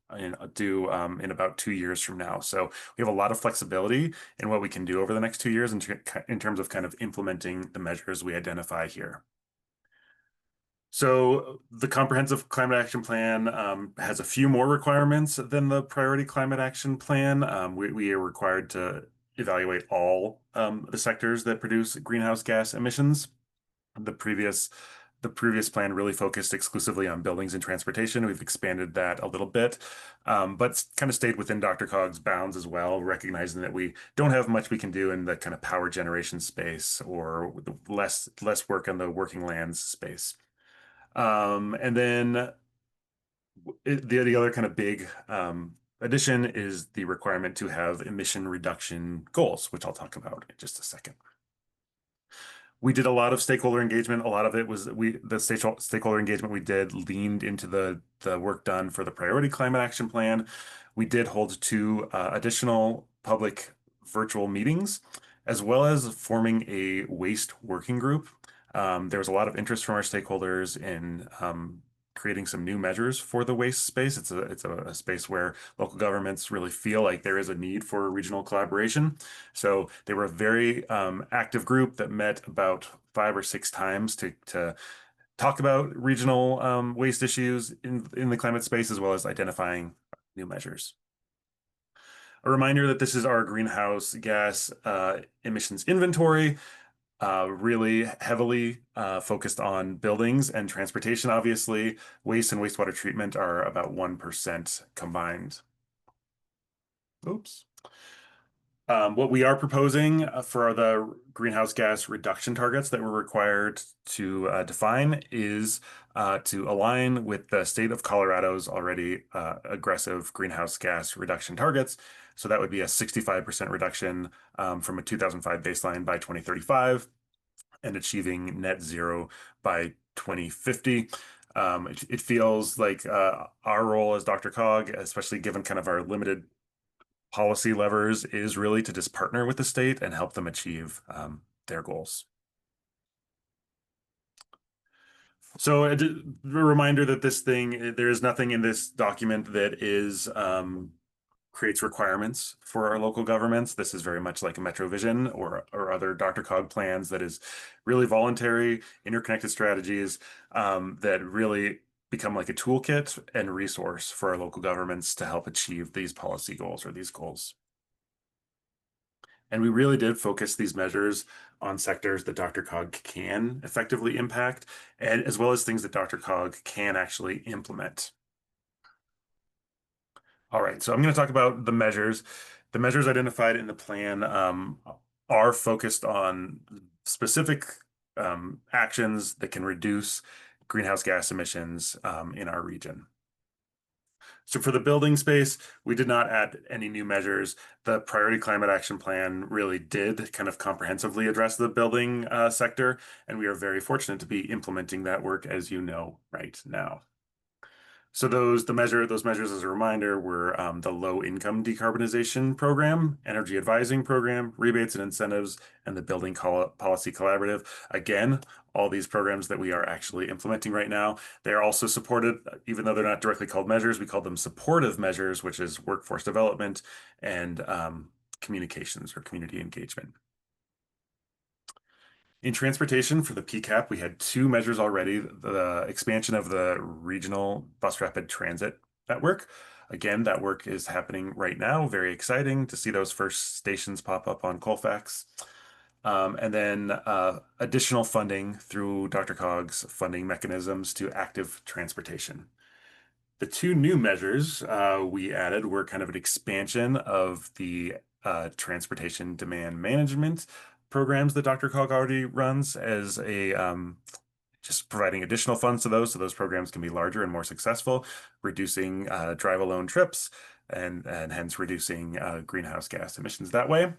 due in about 2 years from now. So we have a lot of flexibility in what we can do over the next 2 years in terms of kind of implementing the measures we identify here. So the Comprehensive Climate Action Plan has a few more requirements than the Priority Climate Action Plan. We are required to evaluate all the sectors that produce greenhouse gas emissions. The previous plan really focused exclusively on buildings and transportation. We've expanded that a little bit, but kind of stayed within DRCOG's bounds as well, recognizing that we don't have much we can do in the kind of power generation space or less work on the working lands space. And then the other kind of big addition is the requirement to have emission reduction goals, which I'll talk about in just a second. We did a lot of stakeholder engagement. A lot of it was the stakeholder engagement we did leaned into the work done for the Priority Climate Action Plan. We did hold 2 additional public virtual meetings, as well as forming a waste working group. There was a lot of interest from our stakeholders in creating some new measures for the waste space. It's a space where local governments really feel like there is a need for regional collaboration. So they were a very active group that met about 5 or 6 times to talk about regional waste issues in the climate space, as well as identifying new measures. A reminder that this is our greenhouse gas emissions inventory. Really heavily focused on buildings and transportation, obviously. Waste and wastewater treatment are about 1% combined. Oops. What we are proposing for the greenhouse gas reduction targets that we're required to define is to align with the state of Colorado's already aggressive greenhouse gas reduction targets. So that would be a 65% reduction from a 2005 baseline by 2035 and achieving net zero by 2050. It feels like our role as DRCOG, especially given kind of our limited policy levers, is really to just partner with the state and help them achieve their goals. So a reminder that there is nothing in this document that creates requirements for our local governments. This is very much like a MetroVision or other DRCOG plans that is really voluntary, interconnected strategies that really become like a toolkit and resource for our local governments to help achieve these policy goals or these goals. And we really did focus these measures on sectors that DRCOG can effectively impact, and as well as things that DRCOG can actually implement. All right, so I'm going to talk about the measures. The measures identified in the plan are focused on specific actions that can reduce greenhouse gas emissions in our region. So for the building space, we did not add any new measures. The Priority Climate Action Plan really did kind of comprehensively address the building sector, and we are very fortunate to be implementing that work, as you know, right now. So those measures, as a reminder, were the Low Income Decarbonization Program, Energy Advising Program, Rebates and Incentives, and the Building Policy Collaborative. Again, all these programs that we are actually implementing right now. They are also supported, even though they're not directly called measures, we call them supportive measures, which is workforce development and communications or community engagement. In transportation for the PCAP, we had 2 measures already. The expansion of the regional bus rapid transit network. Again, that work is happening right now. Very exciting to see those first stations pop up on Colfax. And then additional funding through DRCOG's funding mechanisms to active transportation. The 2 new measures we added were kind of an expansion of the transportation demand management programs that DRCOG already runs as a just providing additional funds to those so those programs can be larger and more successful, reducing drive alone trips and hence reducing greenhouse gas emissions that way.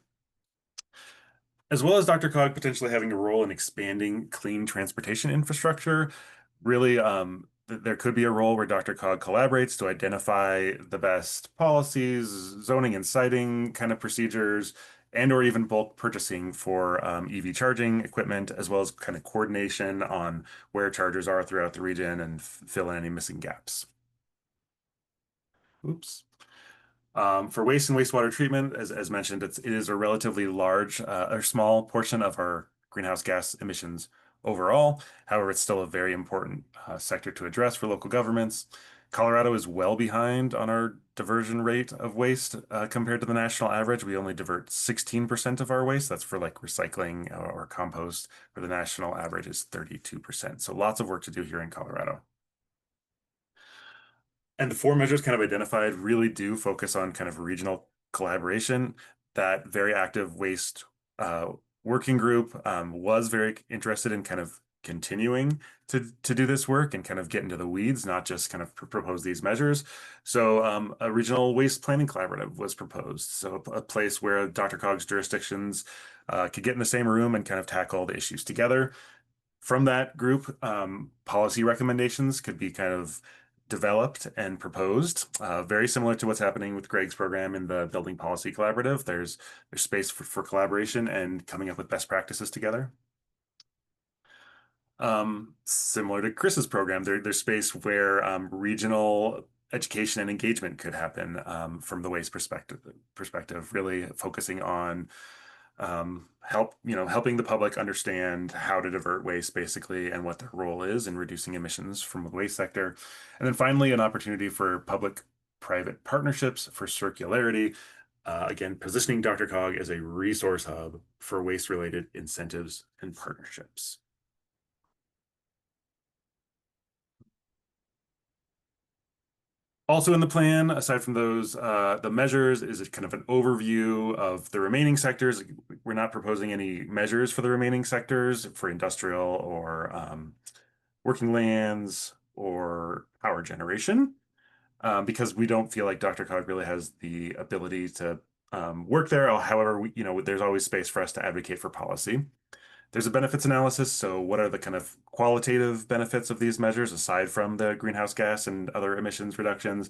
As well as DRCOG potentially having a role in expanding clean transportation infrastructure. Really, there could be a role where DRCOG collaborates to identify the best policies, zoning and siting kind of procedures, and or even bulk purchasing for EV charging equipment, as well as kind of coordination on where chargers are throughout the region and fill in any missing gaps. Oops. For waste and wastewater treatment, as mentioned, it is a relatively large or small portion of our greenhouse gas emissions overall. However, it's still a very important sector to address for local governments. Colorado is well behind on our diversion rate of waste compared to the national average. We only divert 16% of our waste. That's for like recycling or compost, where the national average is 32%. So lots of work to do here in Colorado. And the 4 measures kind of identified really do focus on kind of regional collaboration. That very active waste working group was very interested in kind of continuing to do this work and kind of get into the weeds, not just kind of propose these measures. So a regional waste planning collaborative was proposed. So a place where DRCOG's jurisdictions could get in the same room and kind of tackle the issues together. From that group, policy recommendations could be kind of developed and proposed, very similar to what's happening with Greg's program in the Building Policy Collaborative. There's space for collaboration and coming up with best practices together. Similar to Chris's program, there's space where regional education and engagement could happen from the waste perspective, really focusing on helping the public understand how to divert waste basically and what their role is in reducing emissions from the waste sector. And then finally, an opportunity for public-private partnerships for circularity. Again, positioning DRCOG as a resource hub for waste-related incentives and partnerships. Also in the plan, aside from those, the measures is kind of an overview of the remaining sectors. We're not proposing any measures for the remaining sectors for industrial or working lands or power generation, because we don't feel like DRCOG really has the ability to work there. However, there's always space for us to advocate for policy. There's a benefits analysis. So what are the kind of qualitative benefits of these measures aside from the greenhouse gas and other emissions reductions?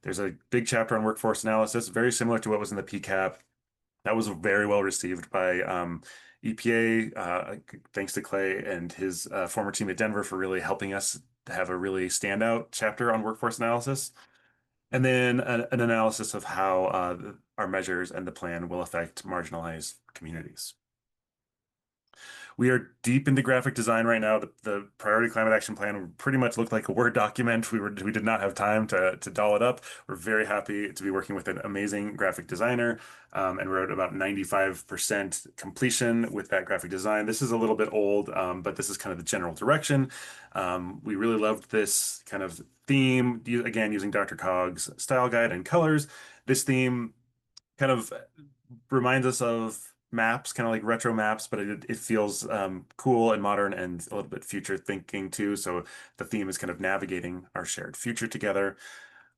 There's a big chapter on workforce analysis, very similar to what was in the PCAP. That was very well received by EPA. Thanks to Clay and his former team at Denver for really helping us to have a really standout chapter on workforce analysis. And then an analysis of how our measures and the plan will affect marginalized communities. We are deep into graphic design right now. The Priority Climate Action Plan pretty much looked like a Word document. We did not have time to doll it up. We're very happy to be working with an amazing graphic designer, and we're at about 95% completion with that graphic design. This is a little bit old, but this is kind of the general direction. We really loved this kind of theme, again, using DRCOG's style guide and colors. This theme kind of reminds us of maps, kind of like retro maps, but it feels cool and modern and a little bit future thinking too. So the theme is kind of navigating our shared future together.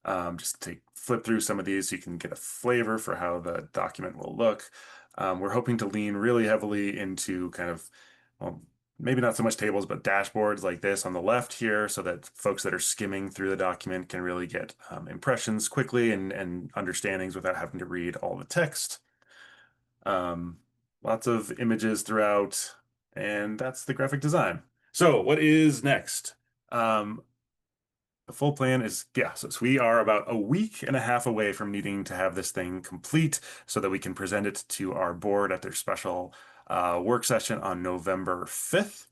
Just to flip through some of these so you can get a flavor for how the document will look. We're hoping to lean really heavily into kind of maybe not so much tables, but dashboards like this on the left here, so that folks that are skimming through the document can really get impressions quickly and understandings without having to read all the text. Lots of images throughout, and that's the graphic design. So what is next? The full plan is, yeah, so we are about a week and a half away from needing to have this thing complete so that we can present it to our board at their special work session on November 5th,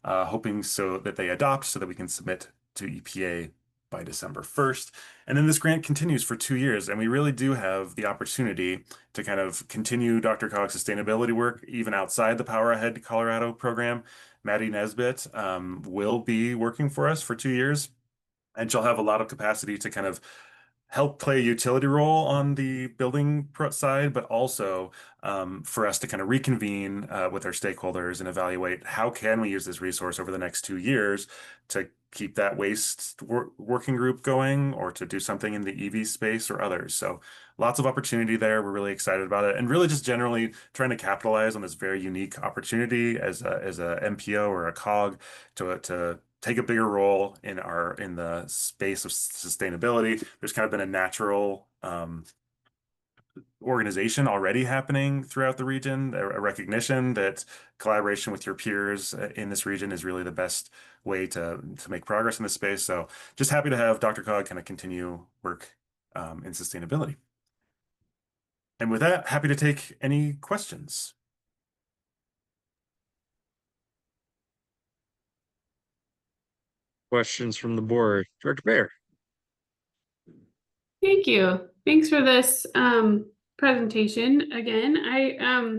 hoping so that they adopt so that we can submit to EPA by December 1st. And then this grant continues for 2 years, and we really do have the opportunity to kind of continue DRCOG sustainability work even outside the Power Ahead Colorado program. Maddie Nesbitt will be working for us for 2 years, and she'll have a lot of capacity to kind of help play a utility role on the building side, but also for us to kind of reconvene with our stakeholders and evaluate how can we use this resource over the next 2 years to keep that waste working group going, or to do something in the EV space or others. So lots of opportunity there. We're really excited about it, and really just generally trying to capitalize on this very unique opportunity as a MPO or a COG to take a bigger role in the space of sustainability. There's kind of been a natural organization already happening throughout the region, a recognition that collaboration with your peers in this region is really the best way to make progress in this space. So just happy to have DRCOG kind of continue work in sustainability. And with that, happy to take any questions. Questions from the board. Director Baer. Thank you. Thanks for this presentation. Again, I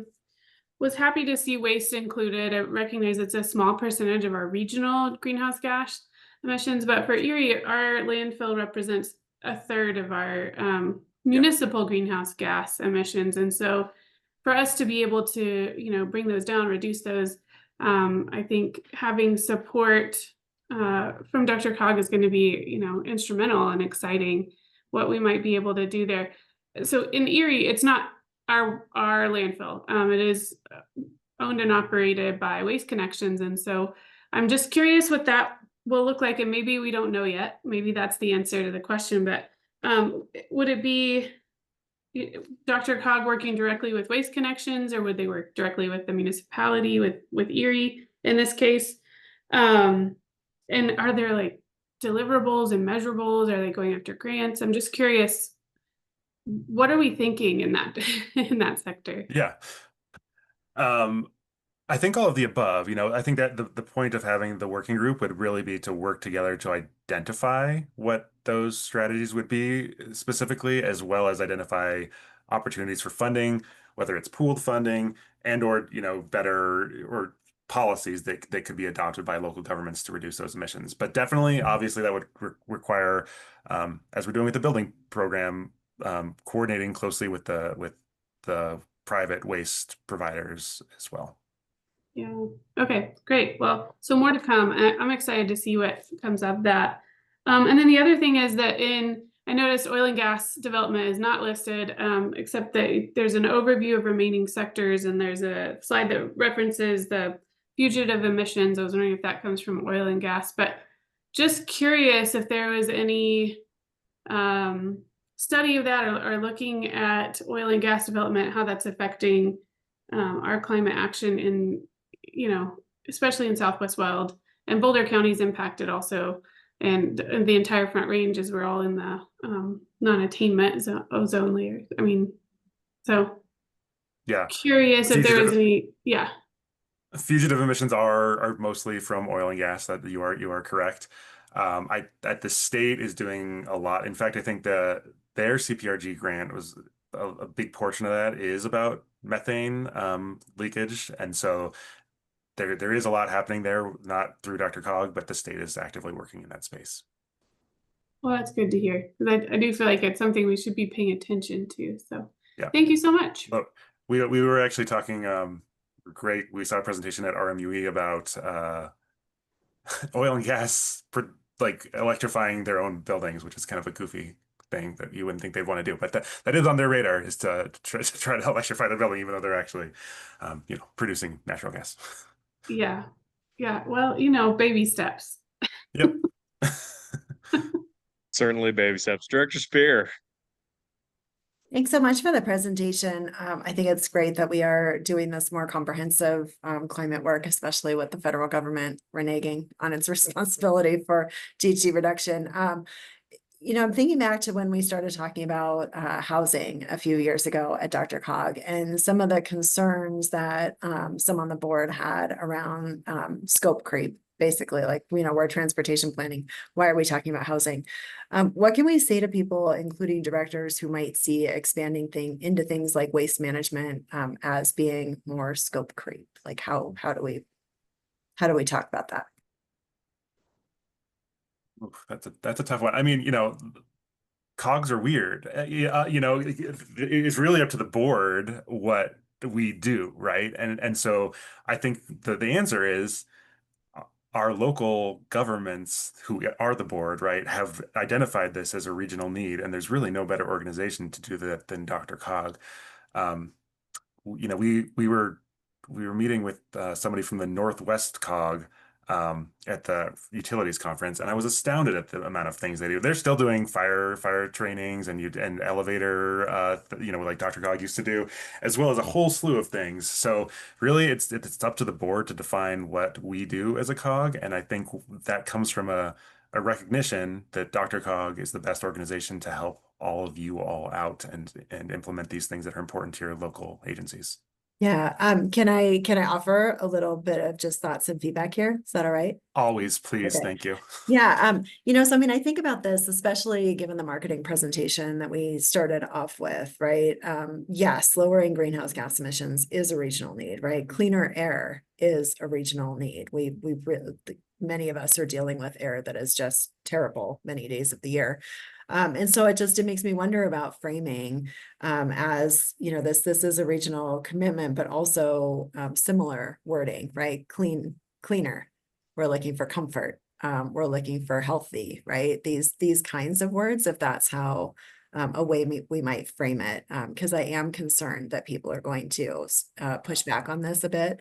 was happy to see waste included. I recognize it's a small percentage of our regional greenhouse gas emissions, but for Erie, our landfill represents a third of our municipal greenhouse gas emissions. And so for us to be able to, bring those down, reduce those, I think having support from DRCOG is going to be, instrumental and exciting what we might be able to do there. So in Erie, it's not our landfill. It is owned and operated by Waste Connections. And so I'm just curious what that will look like. And maybe we don't know yet. Maybe that's the answer to the question, but would it be DRCOG working directly with Waste Connections, or would they work directly with the municipality, with Erie in this case? And are there like deliverables and measurables? Are they going after grants? I'm just curious, what are we thinking in that in that sector? Yeah. I think all of the above. I think that the point of having the working group would really be to work together to identify what those strategies would be specifically, as well as identify opportunities for funding, whether it's pooled funding or better or policies that could be adopted by local governments to reduce those emissions. But definitely, obviously, that would require, as we're doing with the building program, coordinating closely with the private waste providers as well. Yeah. Okay, great. Well, so more to come. I'm excited to see what comes of that. And then the other thing is that I noticed oil and gas development is not listed, except that there's an overview of remaining sectors, and there's a slide that references the fugitive emissions. I was wondering if that comes from oil and gas, but just curious if there was any study of that, or looking at oil and gas development, how that's affecting our climate action in, especially in Southwest Wild, and Boulder County is impacted also, and the entire Front Range, as we're all in the non-attainment ozone layer. So yeah, curious if there was any, yeah. Fugitive emissions are mostly from oil and gas. That you are correct. The state is doing a lot. In fact, I think their CPRG grant was a big portion of that is about methane leakage, and so there is a lot happening there, not through DRCOG, but the state is actively working in that space. Well, that's good to hear, because I do feel like it's something we should be paying attention to. So yeah, thank you so much. But we were actually talking. Great. We saw a presentation at RMUE about oil and gas, like electrifying their own buildings, which is kind of a goofy thing that you wouldn't think they'd want to do, but that is on their radar, is to try to electrify the building, even though they're actually, producing natural gas. Yeah. Yeah, well, baby steps. Yep. Certainly baby steps. Director Spear. Thanks so much for the presentation. I think it's great that we are doing this more comprehensive climate work, especially with the federal government reneging on its responsibility for GHG reduction. I'm thinking back to when we started talking about housing a few years ago at DRCOG, and some of the concerns that some on the board had around scope creep. Basically, like, we're transportation planning. Why are we talking about housing? What can we say to people, including directors, who might see expanding into things like waste management as being more scope creep? Like, how do we talk about that? Oof, that's a tough one. I mean, cogs are weird. It's really up to the board what we do, right? And so I think the answer is our local governments, who are the board, right, have identified this as a regional need, and there's really no better organization to do that than DRCOG. We were meeting with somebody from the Northwest COG at the utilities conference, and I was astounded at the amount of things they do. They're still doing fire trainings and elevator, like DRCOG used to do, as well as a whole slew of things. So really, it's up to the board to define what we do as a COG, and I think that comes from a recognition that DRCOG is the best organization to help all of you all out and implement these things that are important to your local agencies. Yeah. Can I offer a little bit of just thoughts and feedback here? Is that all right? Always, please. Okay. Thank you. Yeah. So I mean, I think about this, especially given the marketing presentation that we started off with, right? Yes, lowering greenhouse gas emissions is a regional need, right? Cleaner air is a regional need. We really, many of us are dealing with air that is just terrible many days of the year. And so it makes me wonder about framing as, this is a regional commitment, but also similar wording, right? Cleaner. We're looking for comfort. We're looking for healthy, right? These kinds of words, if that's how a way we might frame it, because I am concerned that people are going to push back on this a bit.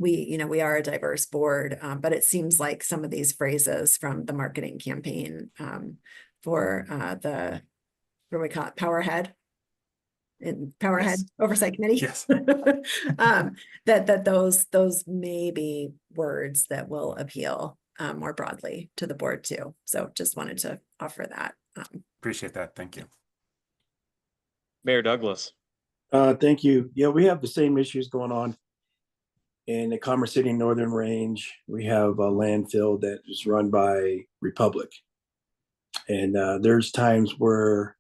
We are a diverse board, but it seems like some of these phrases from the marketing campaign for what do we call it, Powerhead Yes. Oversight Committee. Yes. That those may be words that will appeal more broadly to the board too. So just wanted to offer that. Appreciate that. Thank you. Mayor Douglas. Thank you. Yeah, we have the same issues going on in the Commerce City Northern Range. We have a landfill that is run by Republic, and there's times where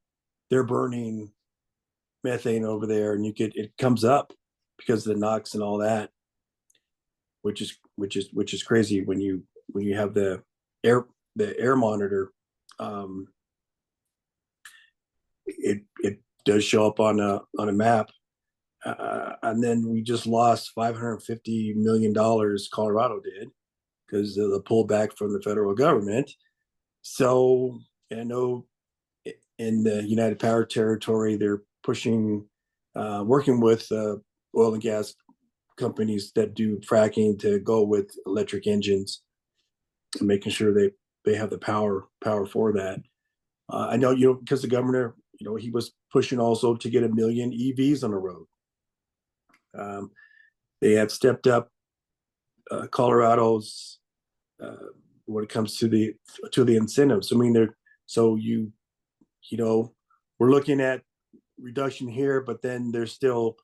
they're burning methane over there, and it comes up because of the NOx and all that, which is crazy when you have the air monitor. It does show up on a map. And then we just lost $550 million, Colorado did, because of the pullback from the federal government. So I know in the United Power territory, they're pushing, working with oil and gas companies that do fracking to go with electric engines and making sure they have the power for that. I know, because the governor, he was pushing also to get 1 million EVs on the road. They have stepped up Colorado's when it comes to the incentives. I mean, we're looking at reduction here, but then there's still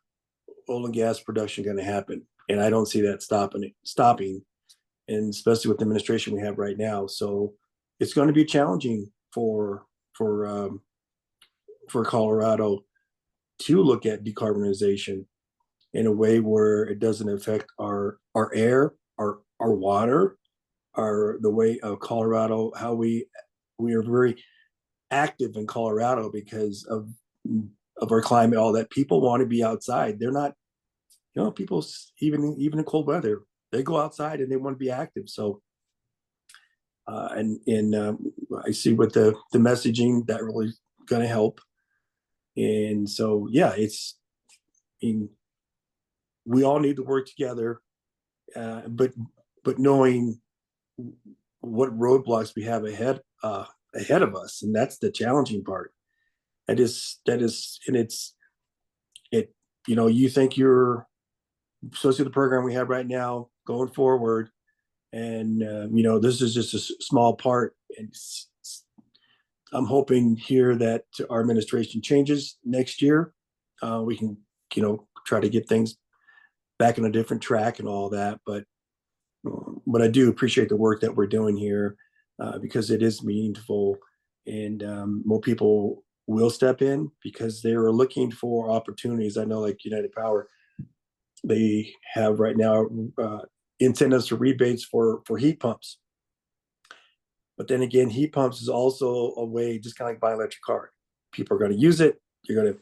oil and gas production going to happen, and I don't see that stopping, and especially with the administration we have right now. So it's going to be challenging for Colorado to look at decarbonization in a way where it doesn't affect our air, our water, the way of Colorado, how we are very active in Colorado because of our climate, all that. People want to be outside. They're not, people even in cold weather, they go outside and they want to be active. So and I see with the messaging that really going to help. And so, yeah, we all need to work together but knowing what roadblocks we have ahead of us, and that's the challenging part. And it's it. You think you're associated with the program we have right now going forward, and this is just a small part. And I'm hoping here that our administration changes next year. We can try to get things back on a different track and all that. But I do appreciate the work that we're doing here because it is meaningful, and more people will step in because they are looking for opportunities. I know, like United Power, they have right now incentives for rebates for heat pumps. But then again, heat pumps is also a way, just kind of like buying an electric car. People are going to use it. You're going to,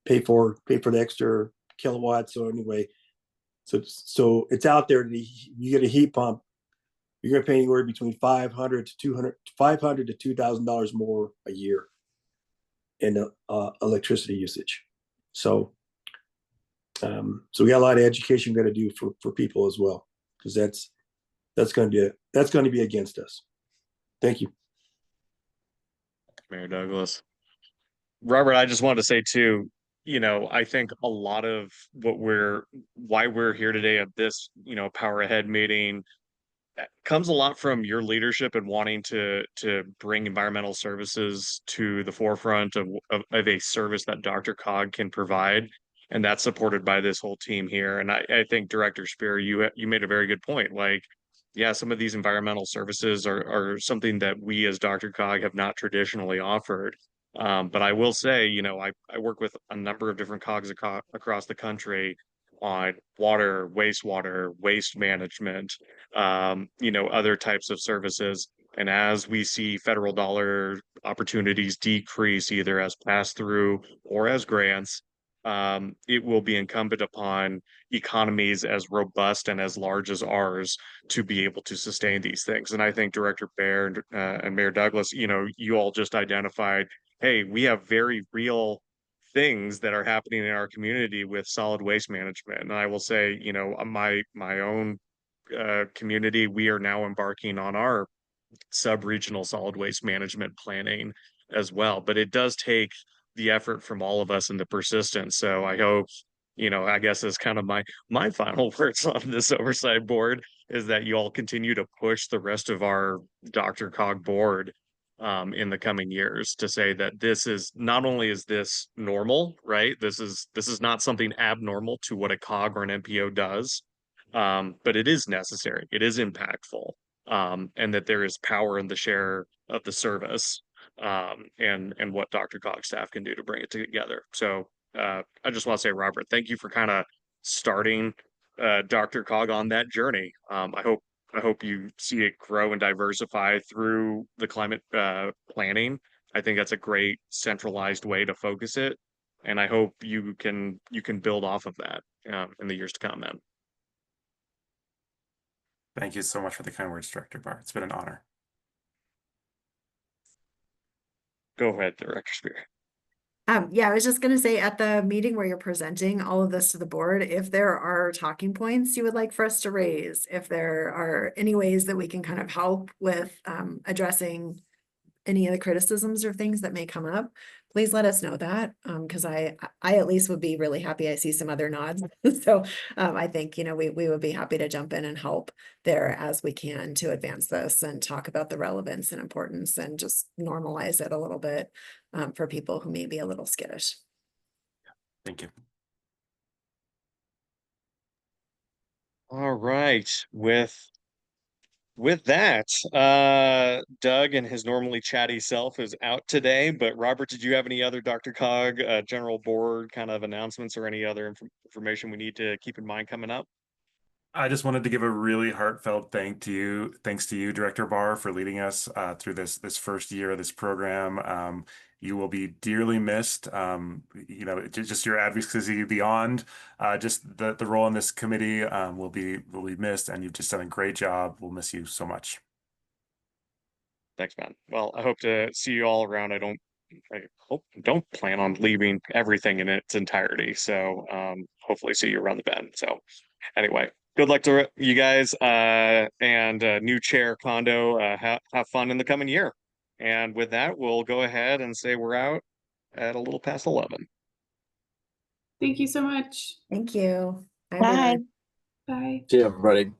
pay for the extra kilowatts. So anyway, so it's out there. You get a heat pump, you're going to pay anywhere between $500 to $2,000 more a year in electricity usage. So we got a lot of education going to do for people as well, because that's going to be against us. Thank you, Mayor Douglas. Robert, I just wanted to say too, I think a lot of why we're here today at this, Power Ahead meeting comes a lot from your leadership and wanting to bring environmental services to the forefront of a service that DRCOG can provide. And that's supported by this whole team here. And I think Director Spear, you made a very good point. Like, yeah, some of these environmental services are something that we as DRCOG have not traditionally offered. But I will say, I work with a number of different COGs across the country on water, wastewater, waste management, other types of services. And as we see federal dollar opportunities decrease, either as pass through or as grants, it will be incumbent upon economies as robust and as large as ours to be able to sustain these things. And I think Director Baer and Mayor Douglas, you all just identified, hey, we have very real things that are happening in our community with solid waste management. And I will say, my own community, we are now embarking on our sub-regional solid waste management planning as well. But it does take the effort from all of us and the persistence. So I hope, I guess is kind of my final words on this oversight board is that you all continue to push the rest of our DRCOG board in the coming years to say that this is not only is this normal, right? This is not something abnormal to what a COG or an MPO does, but it is necessary. It is impactful, and that there is power in the share of the service, and what DRCOG staff can do to bring it together. So I just want to say, Robert, thank you for kind of starting DRCOG on that journey. I hope you see it grow and diversify through the climate planning. I think that's a great centralized way to focus it, and I hope you can build off of that in the years to come, man. Thank you so much for the kind words, Director Barr. It's been an honor. Go ahead, Director Spear. Yeah, I was just going to say at the meeting where you're presenting all of this to the board, if there are talking points you would like for us to raise, if there are any ways that we can kind of help with addressing any of the criticisms or things that may come up, please let us know that, because I at least would be really happy. I see some other nods. So I think, we would be happy to jump in and help there as we can to advance this and talk about the relevance and importance and just normalize it a little bit for people who may be a little skittish. Thank you. All right. With that, Doug and his normally chatty self is out today, but Robert, did you have any other DRCOG general board kind of announcements or any other information we need to keep in mind coming up? I just wanted to give a really heartfelt thanks to you, Director Barr, for leading us through this first year of this program. You will be dearly missed. Just your advocacy beyond just the role in this committee will be missed, and you've just done a great job. We'll miss you so much. Thanks, man. Well, I hope to see you all around. I don't plan on leaving everything in its entirety. So hopefully see you around the bend. So Anyway, good luck to you guys, and new chair Kondo. Have fun in the coming year. And with that, we'll go ahead and say we're out at a little past 11. Thank you so much. Thank you. Bye, Bye. everyone. Bye. See you, everybody.